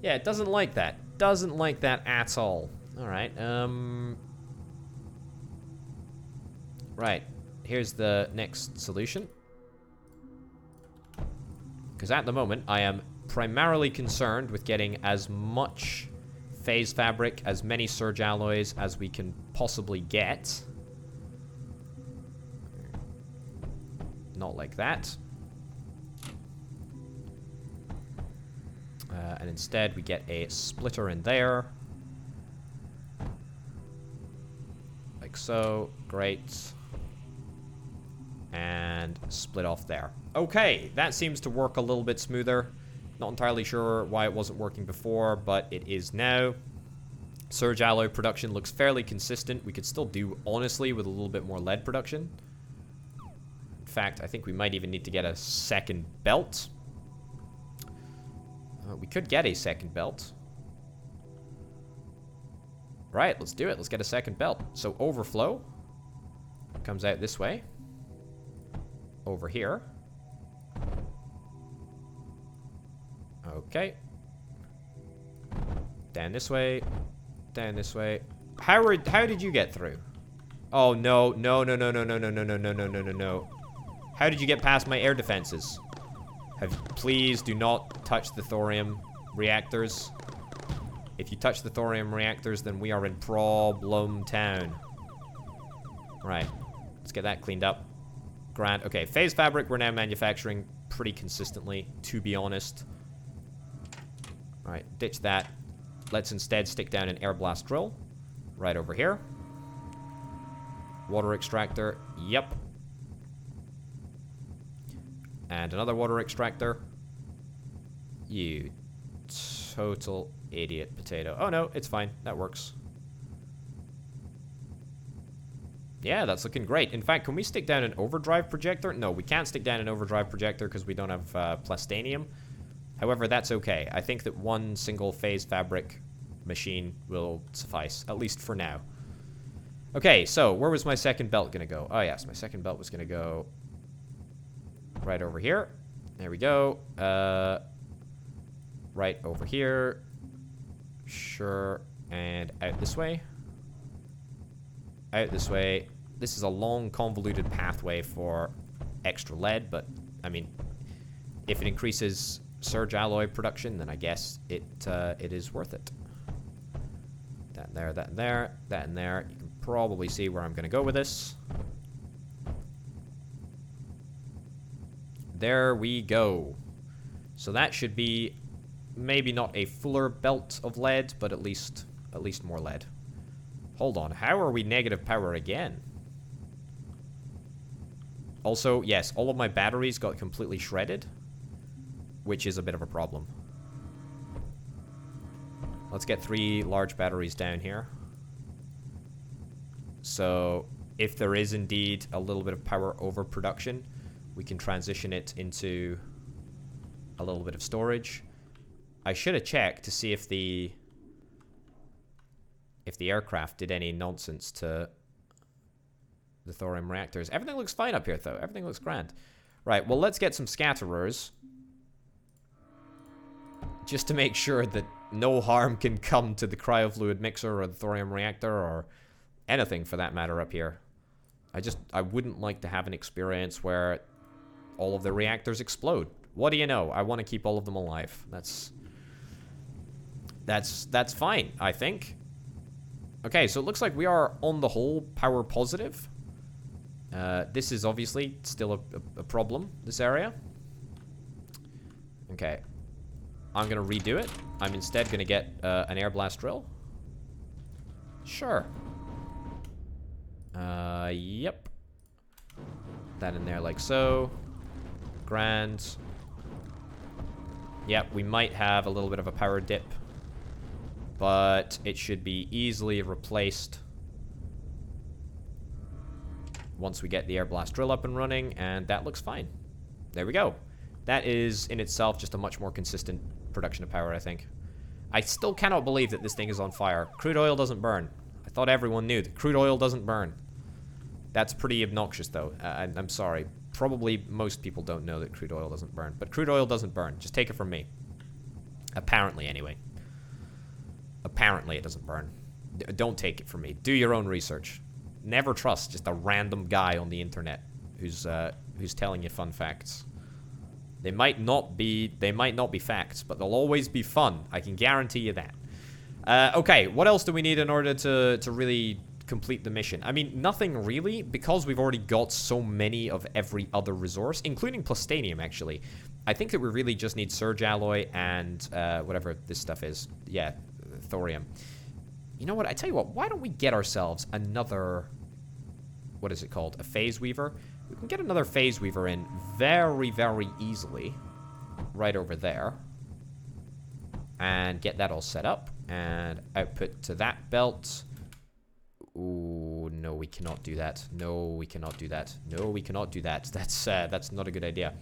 Yeah, it doesn't like that. Doesn't like that at all. Alright, right. Here's the next solution. Because at the moment, I am primarily concerned with getting as much phase fabric, as many surge alloys as we can possibly get. Not like that. And instead we get a splitter in there. Like so. Great. And split off there. Okay, that seems to work a little bit smoother. Not entirely sure why it wasn't working before, but it is now. Surge alloy production looks fairly consistent. We could still do, honestly, with a little bit more lead production. In fact, I think we might even need to get a second belt. We could get a second belt. Right, let's do it. Let's get a second belt. So overflow comes out this way. Over here. Okay. Down this way. Down this way. How did you get through? Oh no, no, no, no, no, no, no, no, no, no, no, no, no, no. How did you get past my air defenses? Please do not touch the thorium reactors. If you touch the thorium reactors, then we are in problem town. Right. Let's get that cleaned up. Grand. Okay, phase fabric we're now manufacturing pretty consistently, to be honest. Alright, ditch that. Let's instead stick down an air blast drill. Right over here. Water extractor. Yep. And another water extractor. You total idiot potato. Oh no, it's fine. That works. Yeah, that's looking great. In fact, can we stick down an overdrive projector? No, we can't stick down an overdrive projector because we don't have plastanium. However, that's okay. I think that one single phase fabric machine will suffice, at least for now. Okay, so where was my second belt going to go? Oh, yes, my second belt was going to go right over here. There we go. Right over here. Sure. And out this way. Out this way. This is a long, convoluted pathway for extra lead, but, I mean, if it increases surge alloy production, then I guess it is worth it. That and there, that and there, that and there. You can probably see where I'm going to go with this. There we go. So that should be maybe not a fuller belt of lead, but at least more lead. Hold on, how are we negative power again? Also, yes, all of my batteries got completely shredded, which is a bit of a problem. Let's get 3 large batteries down here. So, if there is indeed a little bit of power overproduction, we can transition it into a little bit of storage. I should have checked to see if the aircraft did any nonsense to the thorium reactors. Everything looks fine up here, though. Everything looks grand. Right, well, let's get some scatterers. Just to make sure that no harm can come to the cryofluid mixer or the thorium reactor or anything for that matter up here. I wouldn't like to have an experience where all of the reactors explode. What do you know? I want to keep all of them alive. That's fine, I think. Okay, so it looks like we are, on the whole, power positive. This is obviously still a problem, this area. Okay. I'm going to redo it. I'm instead going to get an air blast drill. Sure. Yep. That in there like so. Grand. Yep, we might have a little bit of a power dip, but it should be easily replaced once we get the air blast drill up and running, and that looks fine. There we go. That is in itself just a much more consistent production of power, I think. I still cannot believe that this thing is on fire. Crude oil doesn't burn. I thought everyone knew that crude oil doesn't burn. That's pretty obnoxious, though. I'm sorry. Probably most people don't know that crude oil doesn't burn. But crude oil doesn't burn. Just take it from me. Apparently, anyway. Apparently it doesn't burn. Don't take it from me. Do your own research. Never trust just a random guy on the internet who's telling you fun facts. They might not be facts, but they'll always be fun. I can guarantee you that. Okay, what else do we need in order to really complete the mission? I mean, nothing really, because we've already got so many of every other resource, including plastanium, actually. I think that we really just need surge alloy and whatever this stuff is. Yeah, thorium. You know what? I tell you what, why don't we get ourselves another... What is it called? A phase weaver? We can get another phase weaver in very, very easily. Right over there. And get that all set up. And output to that belt. Ooh, no, we cannot do that. No, we cannot do that. No, we cannot do that. That's not a good idea.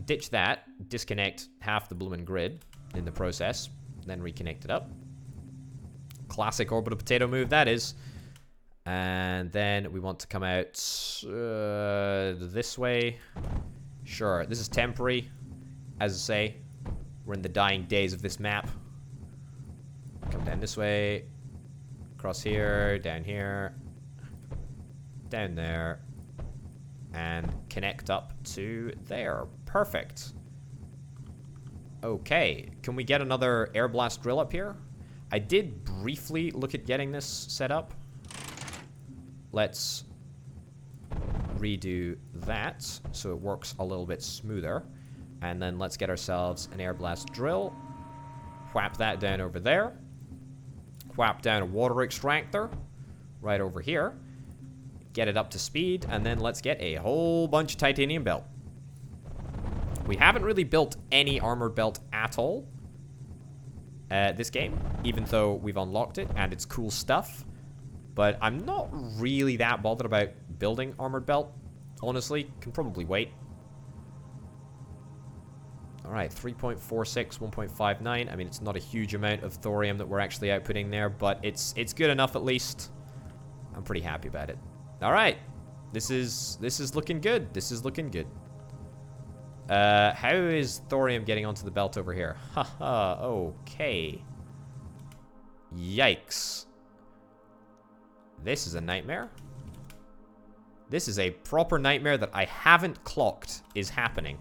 Ditch that. Disconnect half the bloomin' grid in the process. Then reconnect it up. Classic orbital potato move, that is. And then we want to come out this way. Sure, this is temporary. As I say, we're in the dying days of this map. Come down this way. Across here, down here. Down there. And connect up to there. Perfect. Okay, can we get another air blast drill up here? I did briefly look at getting this set up. Let's redo that so it works a little bit smoother. And then let's get ourselves an air blast drill. Whap that down over there. Whap down a water extractor right over here. Get it up to speed, and then let's get a whole bunch of titanium belt. We haven't really built any armored belt at all this game, even though we've unlocked it and it's cool stuff. But I'm not really that bothered about building armored belt. Honestly, can probably wait. Alright, 3.46, 1.59. I mean, it's not a huge amount of thorium that we're actually outputting there, but it's good enough at least. I'm pretty happy about it. Alright. This is looking good. This is looking good. How is thorium getting onto the belt over here? Haha, okay. Yikes. This is a nightmare. This is a proper nightmare that I haven't clocked is happening.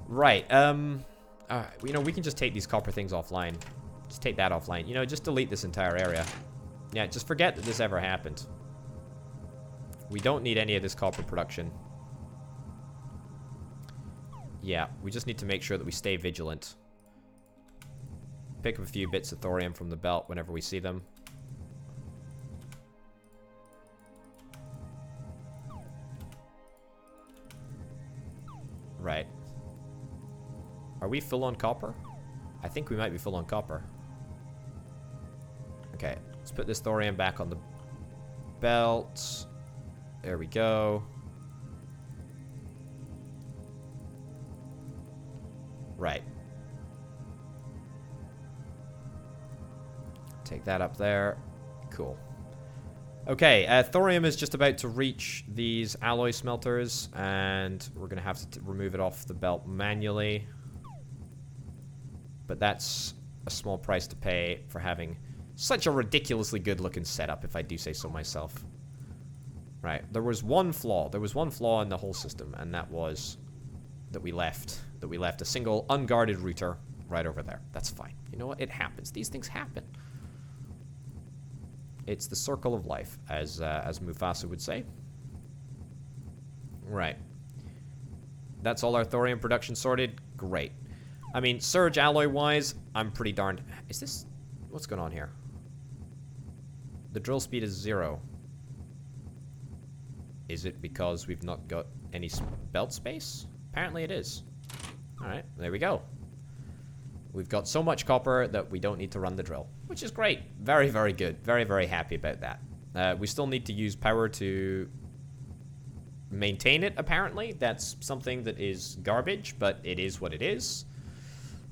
Right, you know, we can just take these copper things offline. Just take that offline. You know, just delete this entire area. Yeah, just forget that this ever happened. We don't need any of this copper production. Yeah, we just need to make sure that we stay vigilant. Pick up a few bits of thorium from the belt whenever we see them. Right. Are we full on copper? I think we might be full on copper. Okay, let's put this thorium back on the belt. There we go. Right. Take that up there. Cool. Okay, thorium is just about to reach these alloy smelters, and we're going to have to remove it off the belt manually. But that's a small price to pay for having such a ridiculously good-looking setup, if I do say so myself. Right, there was one flaw. There was one flaw in the whole system, and that was that we left a single unguarded router right over there. That's fine. You know what? It happens. These things happen. It's the circle of life, as Mufasa would say. Right. That's all our thorium production sorted. Great. I mean, surge alloy-wise, I'm pretty darned... Is this... What's going on here? The drill speed is 0. Is it because we've not got any belt space? Apparently it is. Alright, there we go. We've got so much copper that we don't need to run the drill, which is great. Very, very good. Very, very happy about that. We still need to use power to maintain it, apparently. That's something that is garbage, but it is what it is.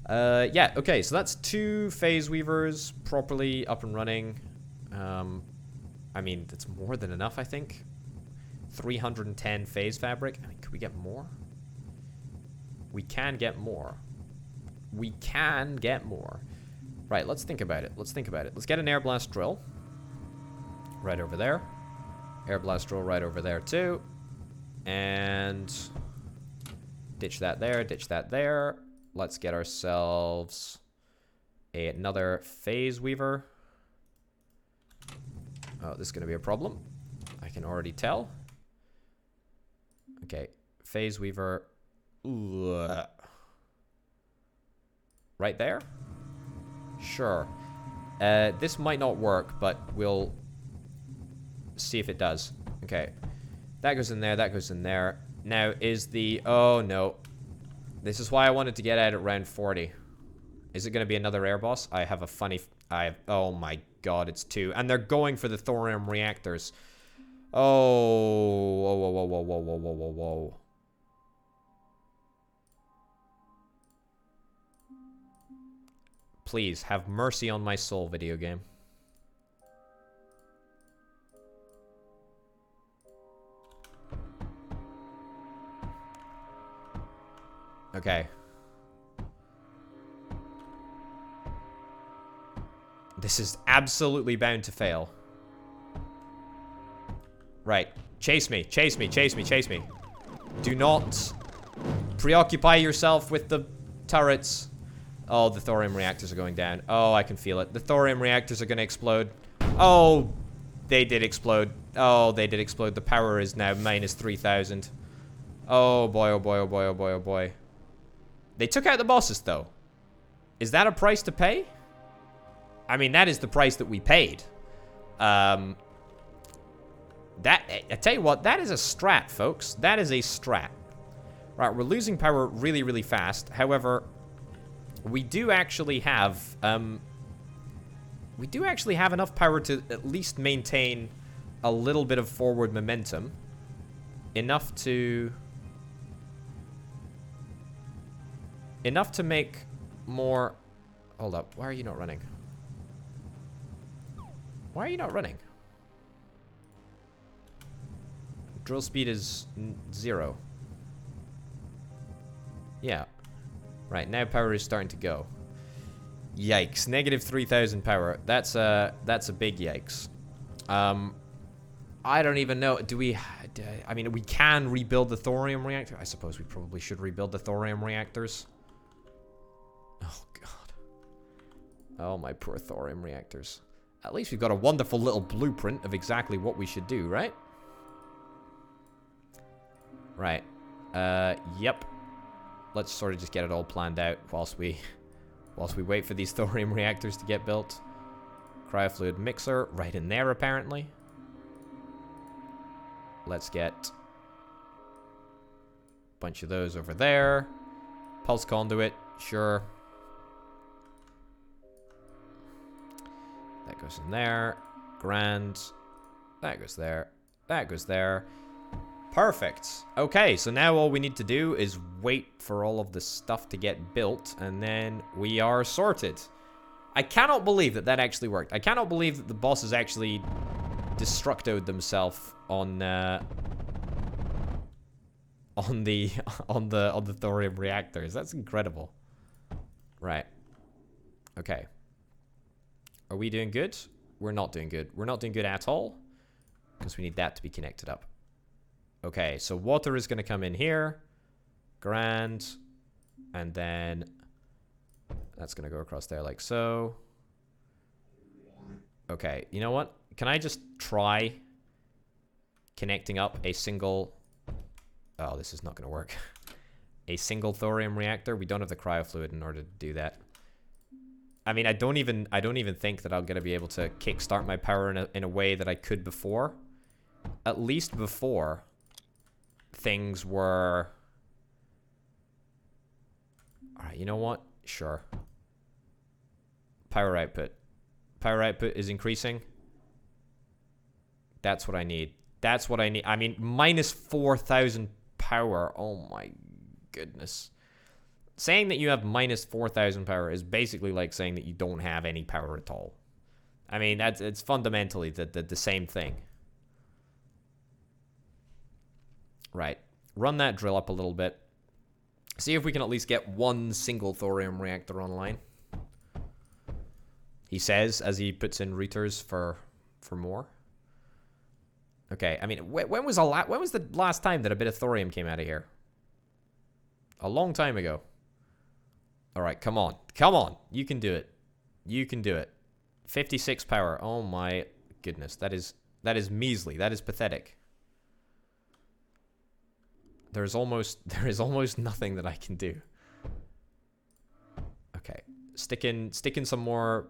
Yeah, okay, so that's 2 phase weavers properly up and running. I mean, that's more than enough, I think. 310 phase fabric. I mean, could we get more? We can get more. We can get more. Right, let's think about it. Let's think about it. Let's get an air blast drill. Right over there. Air blast drill right over there, too. And Ditch that there, ditch that there. Let's get ourselves another phase weaver. Oh, this is going to be a problem. I can already tell. Okay, phase weaver. Ooh. Right there? Sure. This might not work, but we'll see if it does. Okay. That goes in there, that goes in there. Now, is the... Oh, no. This is why I wanted to get out at round 40. Is it going to be another air boss? I have a funny... Oh my god, it's 2. And they're going for the thorium reactors. Oh. Whoa, whoa, whoa, whoa, whoa, whoa, whoa, whoa, whoa. Please, have mercy on my soul, video game. Okay. This is absolutely bound to fail. Right. Chase me, chase me, chase me, chase me. Do not preoccupy yourself with the turrets. Oh, the thorium reactors are going down. Oh, I can feel it. The thorium reactors are going to explode. Oh, they did explode. Oh, they did explode. The power is now minus 3,000. Oh, boy, oh, boy, oh, boy, oh, boy, oh, boy. They took out the bosses, though. Is that a price to pay? I mean, that is the price that we paid. I tell you what, that is a strat, folks. That is a strat. Right, we're losing power really, really fast. However, we do actually have enough power to at least maintain a little bit of forward momentum. Enough to make more... Hold up, why are you not running? Why are you not running? Drill speed is 0. Yeah. Right, now power is starting to go. Yikes. Negative 3,000 power. That's a big yikes. I don't even know. Do we... I mean, we can rebuild the thorium reactor. I suppose we probably should rebuild the thorium reactors. Oh, God. Oh, my poor thorium reactors. At least we've got a wonderful little blueprint of exactly what we should do, right? Right. Yep. Let's sort of just get it all planned out whilst we wait for these thorium reactors to get built. Cryofluid mixer right in there, apparently. Let's get a bunch of those over there. Pulse conduit, sure. That goes in there. Grand. That goes there. That goes there. Perfect. Okay, so now all we need to do is wait for all of the stuff to get built, and then we are sorted. I cannot believe that that actually worked. I cannot believe that the bosses actually destructoed themselves on the thorium reactors. That's incredible. Right. Okay. Are we doing good? We're not doing good. We're not doing good at all, because we need that to be connected up. Okay, so water is going to come in here. Grand. And then that's going to go across there like so. Okay, you know what? Can I just try connecting up a single... Oh, this is not going to work. A single thorium reactor? We don't have the cryo fluid in order to do that. I mean, I don't even think that I'm going to be able to kickstart my power in a way that I could before. At least before... things were... Alright, you know what? Sure. Power output. Power output is increasing. That's what I need. That's what I need. I mean, minus 4,000 power. Oh my goodness. Saying that you have minus 4,000 power is basically like saying that you don't have any power at all. I mean, it's fundamentally the same thing. Right. Run that drill up a little bit. See if we can at least get one single thorium reactor online. He says as he puts in routers for more. Okay, I mean, when was the last time that a bit of thorium came out of here? A long time ago. Alright, come on. Come on. You can do it. You can do it. 56 power. Oh my goodness. That is measly. That is pathetic. There is almost nothing that I can do. Okay. Stick in some more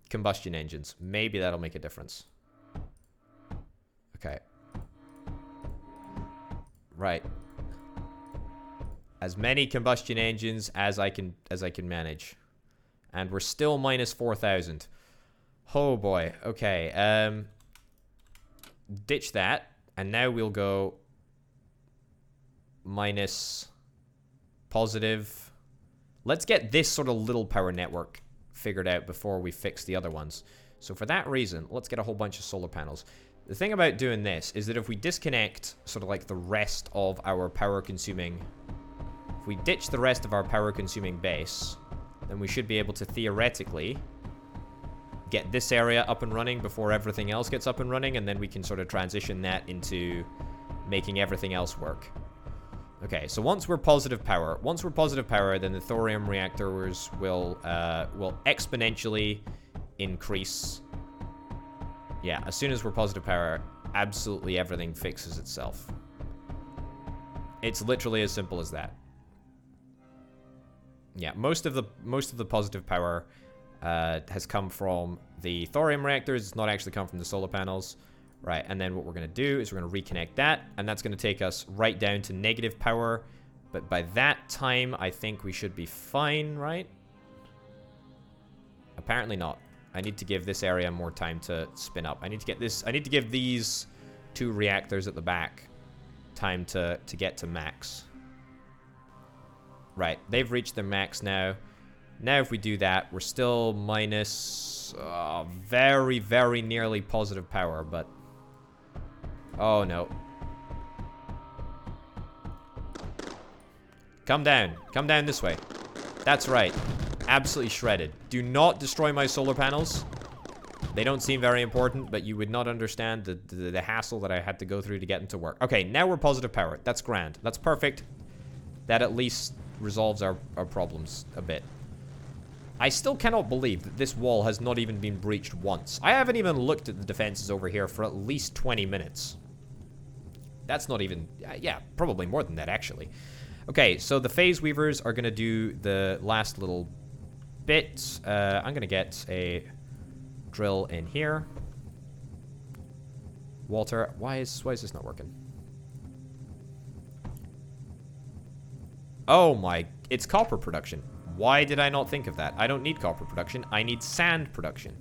combustion engines. Maybe that'll make a difference. Okay. Right. As many combustion engines as I can manage. And we're still minus 4,000. Oh boy. Okay. Ditch that. And now we'll go minus positive. Let's get this sort of little power network figured out before we fix the other ones. So for that reason, let's get a whole bunch of solar panels. The thing about doing this is that if we disconnect sort of like the rest of our power consuming, if we ditch the rest of our power consuming base, then we should be able to theoretically get this area up and running before everything else gets up and running, and then we can sort of transition that into making everything else work. Okay, so once we're positive power, then the thorium reactors will exponentially increase. Yeah, as soon as we're positive power, absolutely everything fixes itself. It's literally as simple as that. Yeah, most of the positive power has come from the thorium reactors. It's not actually come from the solar panels. Right, and then what we're going to do is we're going to reconnect that, and that's going to take us right down to negative power. But by that time, I think we should be fine, right? Apparently not. I need to give this area more time to spin up. I need to give these two reactors at the back time to get to max. Right, they've reached their max now. Now if we do that, we're still minus very, very nearly positive power, but oh no. Come down. Come down this way. That's right. Absolutely shredded. Do not destroy my solar panels. They don't seem very important, but you would not understand the hassle that I had to go through to get them to work. Okay, now we're positive power. That's grand. That's perfect. That at least resolves our problems a bit. I still cannot believe that this wall has not even been breached once. I haven't even looked at the defenses over here for at least 20 minutes. That's not even... yeah, probably more than that, actually. Okay, so the phase weavers are going to do the last little bit. I'm going to get a drill in here. Walter, why is this not working? Oh my... it's copper production. Why did I not think of that? I don't need copper production. I need sand production.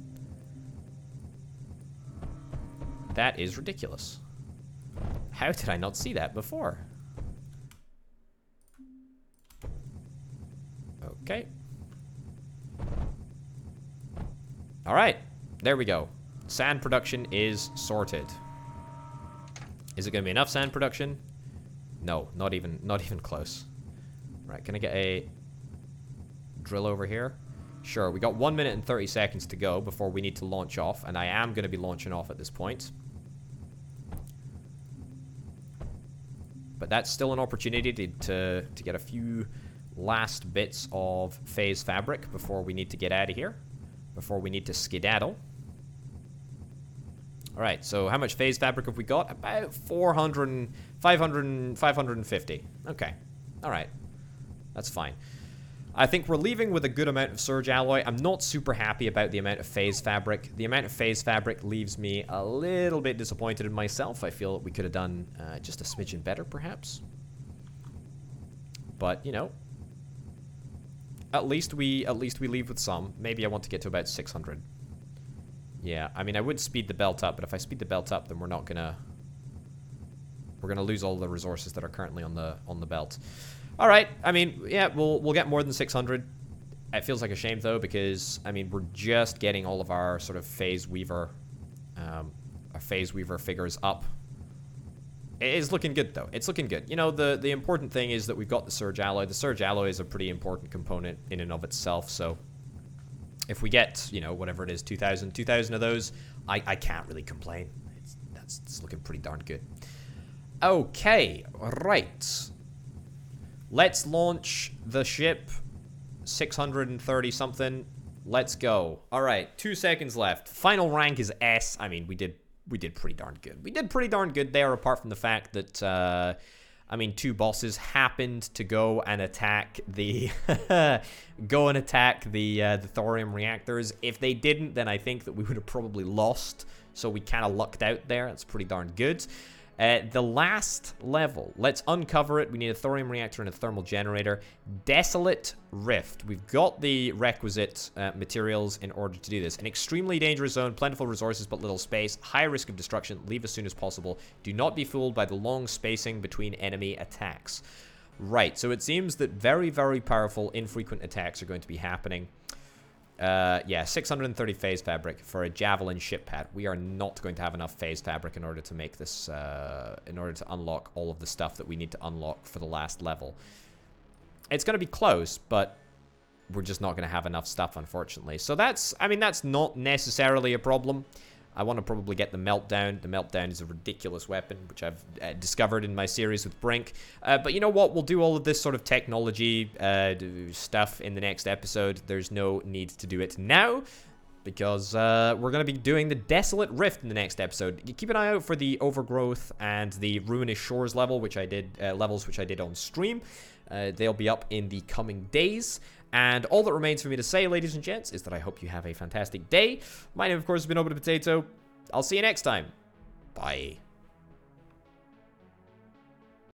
That is ridiculous. How did I not see that before? Okay. Alright. There we go. Sand production is sorted. Is it going to be enough sand production? No, not even close. Right, can I get a drill over here? Sure, we got 1 minute and 30 seconds to go before we need to launch off, and I am going to be launching off at this point. But that's still an opportunity to get a few last bits of phase fabric before we need to get out of here, before we need to skedaddle. Alright, so how much phase fabric have we got? About 550. Okay, alright. That's fine. I think we're leaving with a good amount of surge alloy. I'm not super happy about the amount of phase fabric. The amount of phase fabric leaves me a little bit disappointed in myself. I feel that we could have done just a smidgen better, perhaps. But, you know, at least we leave with some. Maybe I want to get to about 600. Yeah, I mean, I would speed the belt up, but if I speed the belt up, then we're gonna lose all the resources that are currently on the belt. All right, I mean, yeah, we'll get more than 600. It feels like a shame though, because I mean, we're just getting all of our sort of phase weaver figures up. It is looking good though. It's looking good. You know, the important thing is that we've got the surge alloy. The surge alloy is a pretty important component in and of itself. So if we get, you know, whatever it is, 2,000 of those, I can't really complain. It's looking pretty darn good. Okay, right. Let's launch the ship. 630 something. Let's go. All right, 2 seconds left. Final rank is S. I mean, we did pretty darn good. We did pretty darn good there, apart from the fact that, I mean, 2 bosses happened to go and attack the, the thorium reactors. If they didn't, then I think that we would have probably lost. So we kind of lucked out there. That's pretty darn good. The last level, let's uncover it. We need a thorium reactor and a thermal generator. Desolate Rift. We've got the requisite materials in order to do this. An extremely dangerous zone, plentiful resources but little space, high risk of destruction, leave as soon as possible. Do not be fooled by the long spacing between enemy attacks. Right, so it seems that very, very powerful, infrequent attacks are going to be happening. Yeah, 630 phase fabric for a javelin ship pad. We are not going to have enough phase fabric in order to make this, in order to unlock all of the stuff that we need to unlock for the last level. It's going to be close, but we're just not going to have enough stuff, unfortunately. So that's, I mean, that's not necessarily a problem. I want to probably get the Meltdown. The Meltdown is a ridiculous weapon, which I've discovered in my series with Brink. But you know what? We'll do all of this sort of technology stuff in the next episode. There's no need to do it now, because we're going to be doing the Desolate Rift in the next episode. You keep an eye out for the Overgrowth and the Ruinous Shores level, which I did levels which I did on stream. They'll be up in the coming days. And all that remains for me to say, ladies and gents, is that I hope you have a fantastic day. My name, of course, has been Over the Potato. I'll see you next time. Bye.